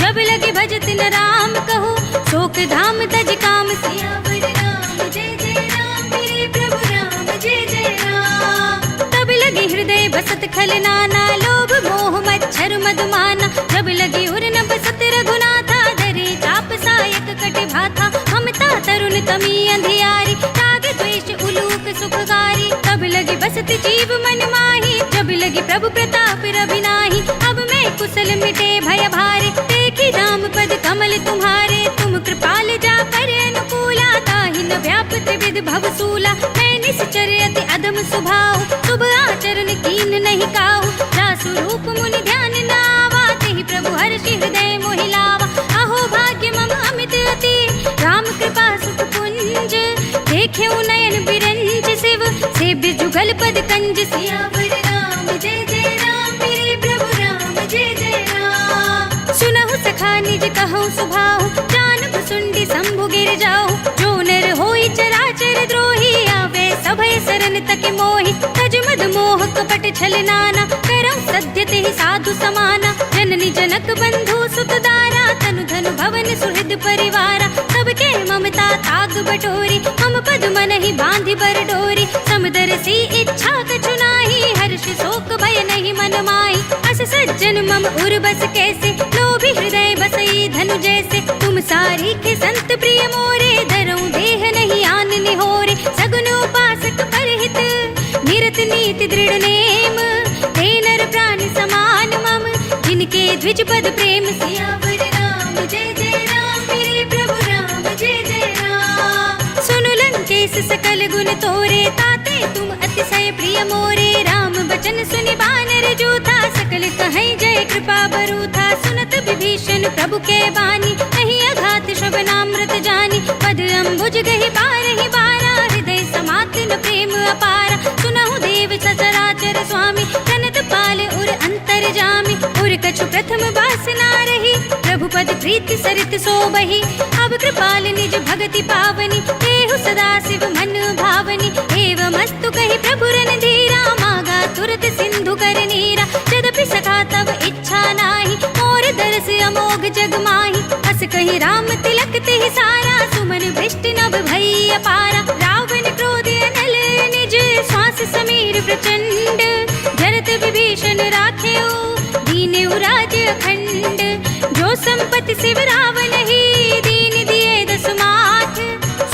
जब लगे भजत न राम कहो, शोक धाम तज काम, सियावर राम जय जय राम, मेरे प्रभु राम जय जय राम। तब लगे हृदय बसत खल नाना, लोभ मोह मच्छर मधुमाना, जब लगे उर न बसत रघुनाथा, धरे चाप सायक कट भाथा, ममता तरुण तमी अंधियारी, राग द्वेष उलूक सुखगारी, तब लगे बसत जीव मन माही, जब लगे प्रभु प्रताप रवि नाही, अब मैं जय कुशल मिटे भय भारे, देखी राम पद कमल तुम्हारे, तुम कृपाल जा पर अनुकूला, ताहि न व्याप त्रिविध भवसूला। मैं निश्चर अति अधम स्वभाव, शुभ आचरण कीन नहीं काहू, जासु रूप मुनि ध्यान न आवा, तेहि प्रभु हर्षि हृदय मोहि लावा। अहो भाग्य मम अमित अति, राम कृपा सुख पुंज, देखेउ नयन बिरंज शिव, सेव्य जुगल पद कंज। सियावर राम जय जय राम, मेरे प्रभु राम जय जय राम। सुनहु सखा निज कहूँ सुभाऊ, जानब सुंडी शंभु गिर जाऊ, जो नर होई चराचर द्रोही, आवे सभय सरन तक मोहि। तज मद मोह कपट छल नाना, करौ सत्य तेहि साधु समाना, जननी जनक बंधु सुत दारा, तनु धनु भवन सुहृद परिवारा। सबके ममता ताग बटोरी, मम पद मनहि बांधि बर डोरी, समदर्शी इच्छा कछु नाहि, हर्ष शोक भय नहीं मन माहि। अस सज्जन मम उर बस कैसे, लोभी हृदय बसई धनु जैसे, तुम सारीखे संत प्रिय मोरे, धरऊं देह नहीं आन निहोरे। सगुन उपासक परहित, निरत नीति दृढ़ नेम, ते नर प्राण समान मम, जिनके द्विज पद प्रेम। सियावर राम जय जय राम, मेरे प्रभु राम जय जय राम। सुनु लंकेश सकल गुण तोरे, ताते तुम अतिशय प्रिय मोरे, राम बचन सुनि बानर जूथा, सकल कहीं जय कृपा बरूथा। सुनत विभीषण प्रभु के बानी, नहीं अघात श्रवणामृत जानी, पद अम्बुज गहि बारहि बारा, हृदय समात न प्रेम अपारा। सुनहु देव सचराचर स्वामी, कनत पाल उर अंतर जामी, उर कछु प्रथम वासना रही, प्रभु पद प्रीति सरित सोबहि। अब कृपाल निज भगति पावनी, देहु सदा शिव मन भावनी, एवमस्तु कहि प्रभु रणधीरा, मागा तुरत सिंधु कर नीरा। यद्यपि सखा तब इच्छा नाही, मोर दरस अमोघ जग माही, अस कहि राम तिलक तेहि सारा, सुमन वृष्टि नभ भई अपारा। रावण क्रोध अनल निज, श्वास समीर प्रचंड, जरत विभीषण राखेउ, दीनेउ राज अखंड। जो संपत्ति शिव रावण ही, दीन दिए दस माथ,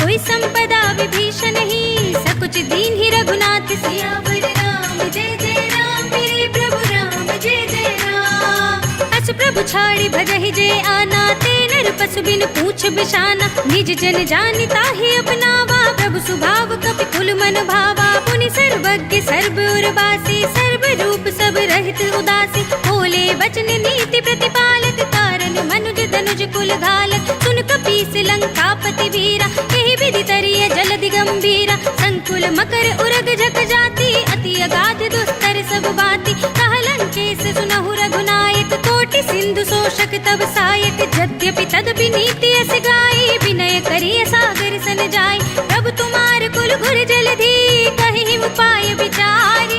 सोई संपदा विभीषण ही, सकुच दीन ही रघुनाथ। सियावर राम जय जय राम, मेरे प्रभु राम जय जय राम। अस प्रभु छाड़ी भजहि जे आना, ते नर पशु बिन पूछ बिशाना, निज जन जानि ताहि अपनावा, प्रभु सुभाव कपि कुल मन भावा। पुनि सर्वज्ञ सर्व उर्वासी, सर्व रूप सब रहित उदासी, बोले वचन नीति प्रतिपालक, कारण मनुज धनुज कुल घालक। सुन कपीस लंकापति वीरा, एहि विधि तरिय जलधि गंभीरा, संकुल मकर उरग झक जाति, अति अगाध दुस्तर सब बाती। कह लंकेश सुनहु रघुनायक, कोटि सिंधु शोषक तब सायक, यद्यपि तदपि नीति अस गाई, विनय करिय सागर सन जाई। प्रभु तुम्हार कुल घुर जलधि, कहि उपाय विचारी,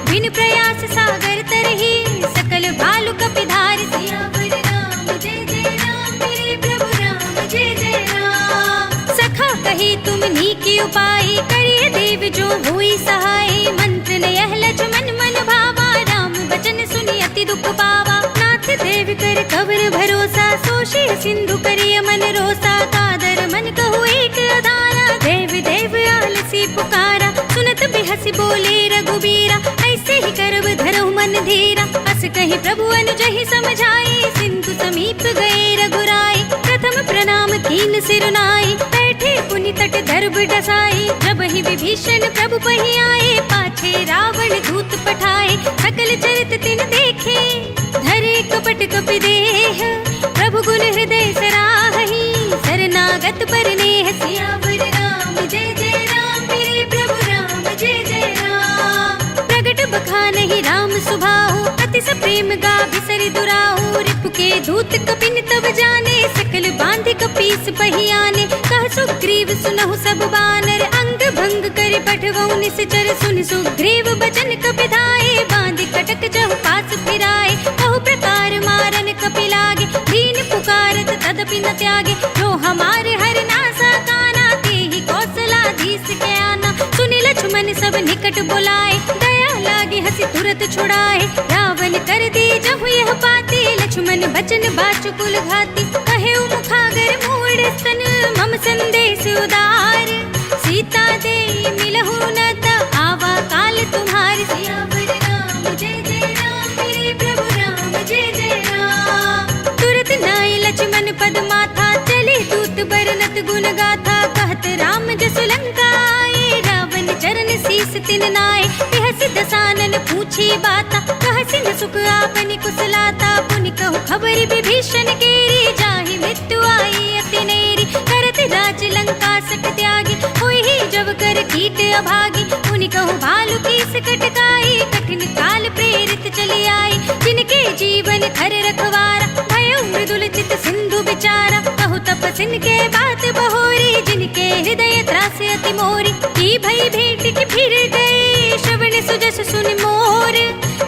बिन प्रयास सागर तरहि, सकल भालु कपि धारि। सियावर राम जय जय राम, मेरे प्रभु राम जय जय राम। सखा कही तुम नीकी उपाय, करिय देव जो हुई सहाय, मंत्र न यह लक्ष्मण मन भावा, राम बचन सुनि अति दुख पावा। नाथ देव कर कवर भरोसा, सोषिय सिंधु करिय मन रोसा, कादर मन कहु एक अधारा, देव देव आलसी पुकारा। सुनत बिहसि बोले रघुबीरा, ऐसे ही करब धरहु मन धीरा। अस कहि प्रभु अनुजहि समझाई, सिंधु समीप गए रघुराई। प्रथम प्रणाम कीन सिरुनाई, बैठे पुनि तट दर्भ डसाई। जब ही विभीषण प्रभु पहि आए, पाछे रावण दूत पठाए। सकल चरित तिन देखे, धरे कपट कपि देह, प्रभु गुण हृदय सराहि, शरणागत पर नेह। सियावर राम जय जय राम, मेरे प्रभु राम जय जय राम। प्रगट बखानहि राम सुभाऊ, अति सप्रेम गाभि सरि दुराऊ। रिपु के दूत कपिन तब जाने, सकल बांधि कपीस पहि आने। कह सुग्रीव सुनहु सब बानर, अंग भंग करि पठवऊ निश्चर। सुनि सुग्रीव बचन कपि धाये, बांधि कटक जहु पास फिराए। कहु प्रकार मारन कपि लागे, दीन पुकारत तदपि न त्यागे। जो हमारे हर नासा काना, तेहि कौशलाधीश के आना। सुनि लक्ष्मण सब निकट बुलाए, दया लागे हंसी तुरत छुड़ाए। रावण कर दी जहु यह पाती, लक्ष्मण बचन बाचु कुल घाती। कहे मुखागर मूढ़ स्तन, मम संदेश उदार। सीता दे मिलहु न त, आवा काल तुम्हार। सियावर राम जय जय राम, मेरे प्रभु राम जय जय पद माथा, चले दूत बरनत गुण गाथा, कहत राम जसु लंका आए, रावण चरण शीस तिन नाय, बिहस दसानन पूछी बाता, कहसिन सुख आपनि कुशलाता, पुनि कहु खबर विभीषण केरी, जाहि मृत्यु आई अति नेरी, करत राज लंका सक त्यागी, होई ही जब कर कीट अभागी, पुनि कहु भालु कीस कटकाई, कठिन काल प्रेरित चली आई, जिनके जीवन खर रखवारा, भयो मृदुल चित सिंधु बिचारा, कहु तपसिन के बात बहोरी, जिनके हृदय त्रास अति मोरी, की भई भेंट की फिर गए, श्रवण सुजस सुनि मोर,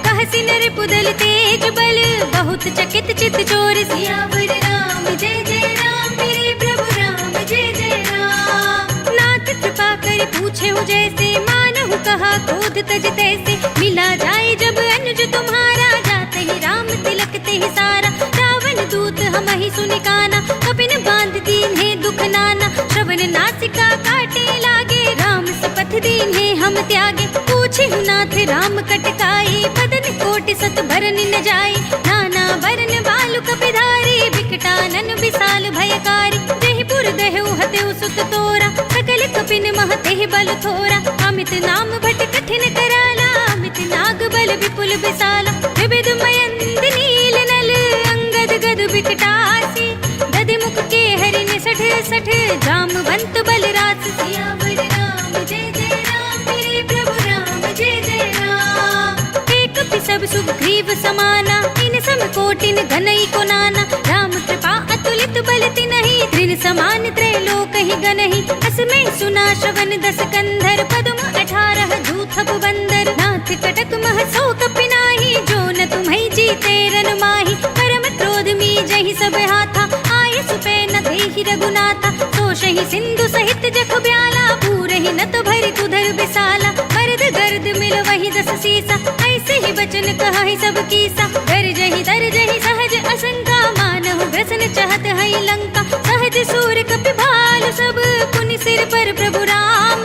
कहसि नर पुदल तेज बल, बहुत चकित चित चोर, सियावर राम जय जय राम, मेरे प्रभु राम जय जय राम। नाथ कृपा कर पूछे हो जैसे, मानहु कहा क्रोध तज तैसे, मिला जाए जब अनुज तुम्हारा, जाते ही राम तिलक ते ही सारा, रावण दूत हमहि सुनि काना, कपिन बांध दीन्हे दुख नाना, श्रवण नासिका काटे लागे, राम सपथ दीन्हे हम त्यागे, पूछे नाथ राम कटकाई, बदन कोटि सत भरन न जाई, नाना वरन बालु कपिधारी, विकटानन विशाल भयकारी, जहि पुर दहु हतेउ सुत तोरा, सकल कपिन महते बल थोरा, अमित नाम भट कठिन कराला, अमित नाग बल विपुल विशाला, विविध मयंद नील नल, अंगद गद विकटासी, दधि मुख के हरिन सठ सठ, जामवंत बल रास, सियावर राम जय जय राम, मेरे प्रभु राम जय जय राम। एक सब सुग्रीव समाना, इन सम कोटिन घनई को नाना, राम कृपा अतुलित बल तिनहि, त्रिन समान त्रैलोक ही गनहि, असमय सुना श्रवण दस कंधर, पद्म 18 जूथप बंदर, नाथ कटक मह सो कपिनाहि, जो न तुम्हि जीते रन माहि, परम क्रोध मी जहि सब हाथा, आय सुपै न देहि रघुनाथा, सोषहि सिंधु सहित जख ब्याला, पूरहि न तो भरि तुधर बिसाला, मर्द गर्द मिल वही दस सीसा, ऐसे ही बचन कहाहि सब कीसा, गरजहि तरजहि सहज असंका, मानहु ग्रसन चहत हई लंका, सहज सूर कपि भालु सब, पुनि सिर पर प्रभु राम,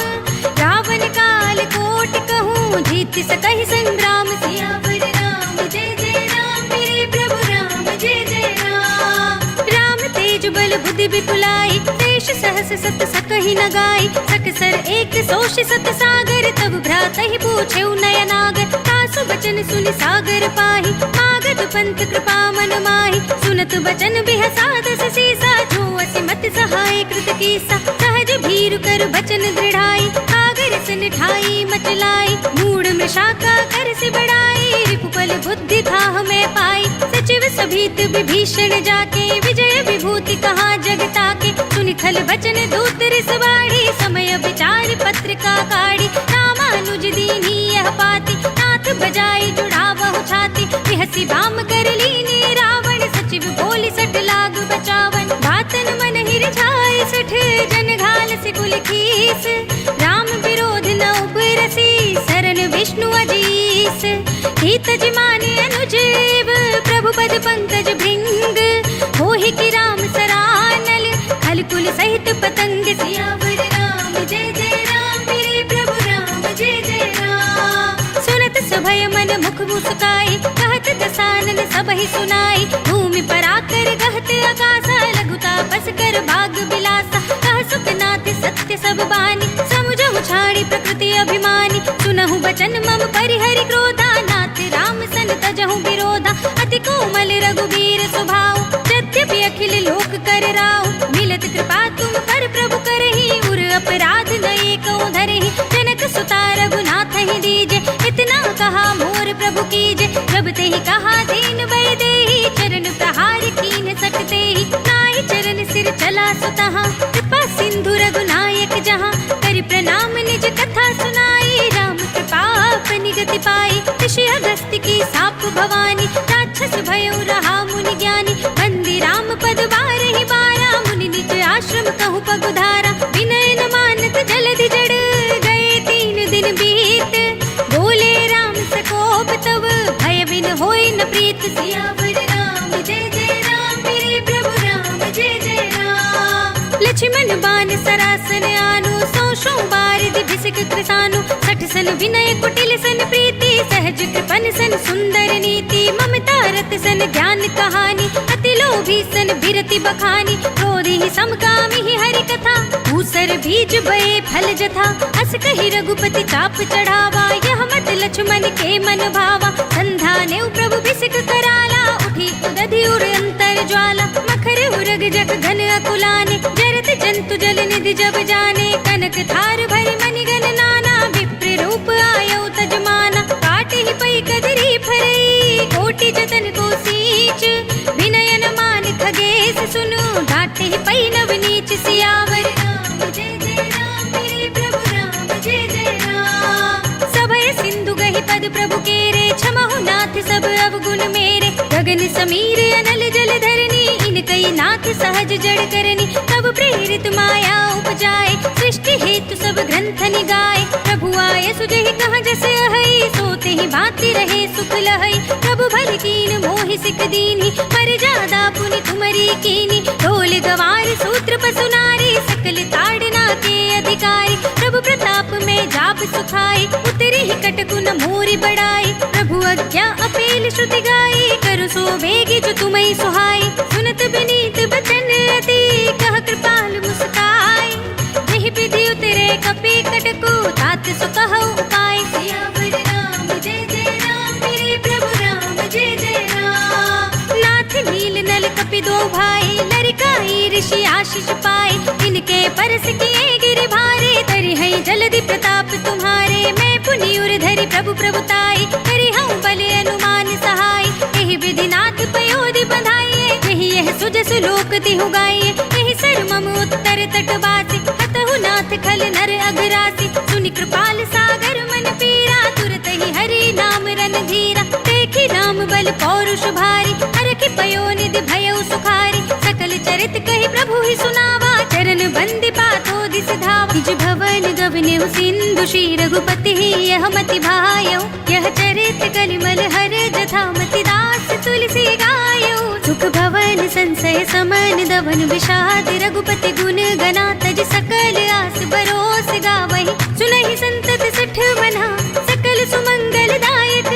रावण काल कोटि कहूँ, जीत सकहि संग्राम, सियावर राम जय जय राम, मेरे प्रभु राम जय जय राम। राम तेज बल बुद्धि विपुलाई, शेष सहस सत सकहि न गाई, सकसर एक सोष सत सागर, तब भ्रात ही पूछे नयनागर, तासु बचन सुनि सागर पाहि, मागध पंथ कृपा मन माहि, सुनत बचन बिहसा दस सीसा, जो असिमत सहाय कृत कीसा, सहज भीरु कर बचन दृढ़ाई, सागर सन ठाई मचलाई, मूढ़ मृषा का कर से बढ़ाई, रिपुपल बुद्धि था हमें पाई, सचिव सभीत विभीषण जाके, विजय विभूति कहा जगता के, सुनि खल बचन दूत रिस बाढ़ी, समय विचार पत्रिका काढ़ी, रामानुज दीन्ही यह पाती, नाथ बजाई जुड़ावहु छाती, बिहसी बाम कर लीनी रावण, सचिव बोली सठ लाग बचावन, बातन मन ही रिझाए सठ, जन घाल से कुल खीस, राम विरोध न उपरसी, शरण विष्णु अजीस, हित जिमाने अनुजीव, प्रभु पद पंकज भृंग, होहि की राम सरानल, खल कुल सहित पतंग, सियावर राम जय जय राम, मेरे प्रभु राम जय जय राम। सुनत सभय मन मुख मुस्काई, कहत दसानन सबहि सुनाई, भूमि पर आकर गहत आकाशा, लघुता बस कर भाग बिलासा, कह सुखनाथ सत्य सब बानी, समुझहु छाड़ी प्रकृति अभिमानी, सुनहु बचन मम परिहरि क्रोधा, नाथ राम सन तजहु विरोधा, अति कोमल रघुवीर स्वभाव, यद्यपि अखिल लोक कर राव, मिलत कृपा तुम पर प्रभु करहि, उर अपराध न एको धरहि, जनक सुता रघुनाथ ही दीजे, इतना कहा मोर प्रभु कीजे, जब ते ही कहा दीन बर देहि, चरण प्रहार कीन सकते ही, नाहि चरण सिर चला सुतहा, कृपा सिंधु रघुनायक जहाँ, करि प्रणाम निज कथा सुनाई, राम कृपा अपनी गति पाई, ऋषि अगस्त्य की साप भवानी, राक्षस भयो रहा मुनि ज्ञानी, बंदी राम पद बारहि बारा, मुनि निज आश्रम कहु पगुधारा, विनय न मानत जलधि जड़ गए 3 दिन बीत, बोले राम सकोप तब भय बिन होई न प्रीत, सियावर राम जय जय राम, मेरे प्रभु राम जय जय राम। लक्ष्मण बान सरासन आनु, सौ बारिधि भिसिक कृसानु, सठ सन विनय कुटिल सन प्रीति, सहज कृपन सन सुंदर नीति, ममता रत सन ज्ञान कहानी, अति लोभी सन बिरति बखानी, क्रोधी समकामी ही हरि कथा, मूसर बीज बये फल जथा, अस कही रघुपति चाप चढ़ावा, यह मत लक्ष्मण के मन भावा, संधाने प्रभु बिसिक कराला, उठी उदधि उर अंतर ज्वाला, मखर उरग जग घन अकुलाने, जरत जंतु जल निधि जब जाने, कनक थार भरी मणिगण नाना, विप्र रूप आयो तजमाना, काटे ही पई कदरी फरई, कोटि जतन को सींच, विनयन मान खगेश सुनु, डांटे ही पई नव नीच, सियावर राम जय जय राम, मेरे प्रभु राम जय जय राम। सभय सिंधु गहि पद प्रभु केरे, क्षमहु नाथ सब अवगुण मेरे, गगन समीर अनल जल धरनी, इन कई नाथ सहज जड़ करनी, तब प्रेरित माया उपजाए, सृष्टि हेतु सब ग्रंथ निगाए, प्रभु आय सुजहि कहाँ जस अहै, सोते ही भांति रहे सुख लहै, प्रभु भल कीन मोहि सिख दीन्ही, मर्यादा पुनि तुमरी कीनी, ढोल गवार सूत्र पसु नारी, सकल ताड़ना के अधिकारी, प्रभु प्रताप में जाप सुखाई, उतरी ही कटकुन मोरी बढ़ाई, प्रभु आज्ञा अपेल श्रुति गाई, करु सो बेगी जो तुम्हें सुहाई, सुनत विनीत बचन अति, कह कृपाल मुस्काई, जहि विधि उतरे कपि कटकु, तात सो कहु उपाय, सियावर राम जय जय राम, मेरे प्रभु राम जय जय राम। नाथ नील नल कपि दो भाई, लरिकाई ऋषि आशीष पाए, इनके परस किए गिर भारे, तरि है जलधि प्रताप तुम्हारे, मैं पुनि उर धरि प्रभु प्रभुताई, करि हूँ बल अनुमान सहाय, यही विधि नाथ पयोधि बंधाइए, यही यह सुजस लोक तिहु गाइए, यही सर मम उत्तर तटवासी, हतहु नाथ खल नर अघरासी, सुनि कृपाल सागर मन पीरा, तुरत ही हरि नाम रन धीरा, देखी राम बल पौरुष भारी, हरखि पयो निधि भयउ सुखारी, सकल चरित कहि प्रभु ही सुनावा, चरण बंदी पातो दिस धावा, निज भवन गवनेउ सिंधु श्री रघुपति ही यह मति भायउ, यह चरित कलिमल हर जथा, मति दास तुलसी गायउ, सुख भवन संशय समन दवन विषाद, रघुपति गुण गना तज सकल आस बरोस गावहि, सुनहि संतत सठ मना, सकल सुमंगल दायक,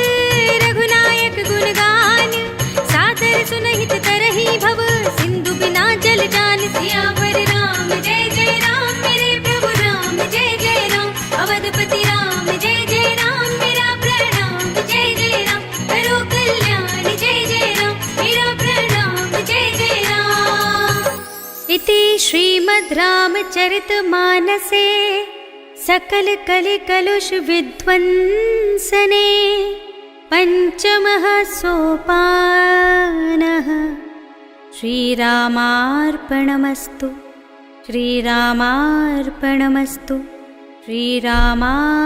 रघुनायक गुण गान, सादर सुनहित तरहि भव, सिंधु बिना जल जान, सियावर राम जय जय राम, मेरे प्रभु राम जय जय राम, अवधपति राम जय जय राम, मेरा प्रणाम जय जय राम, करो कल्याण जय जय राम, मेरा प्रणाम जय जय राम। इति श्रीमद् रामचरितमानसे सकल कलि कलुष विध्वंसने पंचमः सोपानः, श्रीरामार्पणमस्तु, श्रीरामार्पणमस्तु, श्रीरामार्पणमस्तु।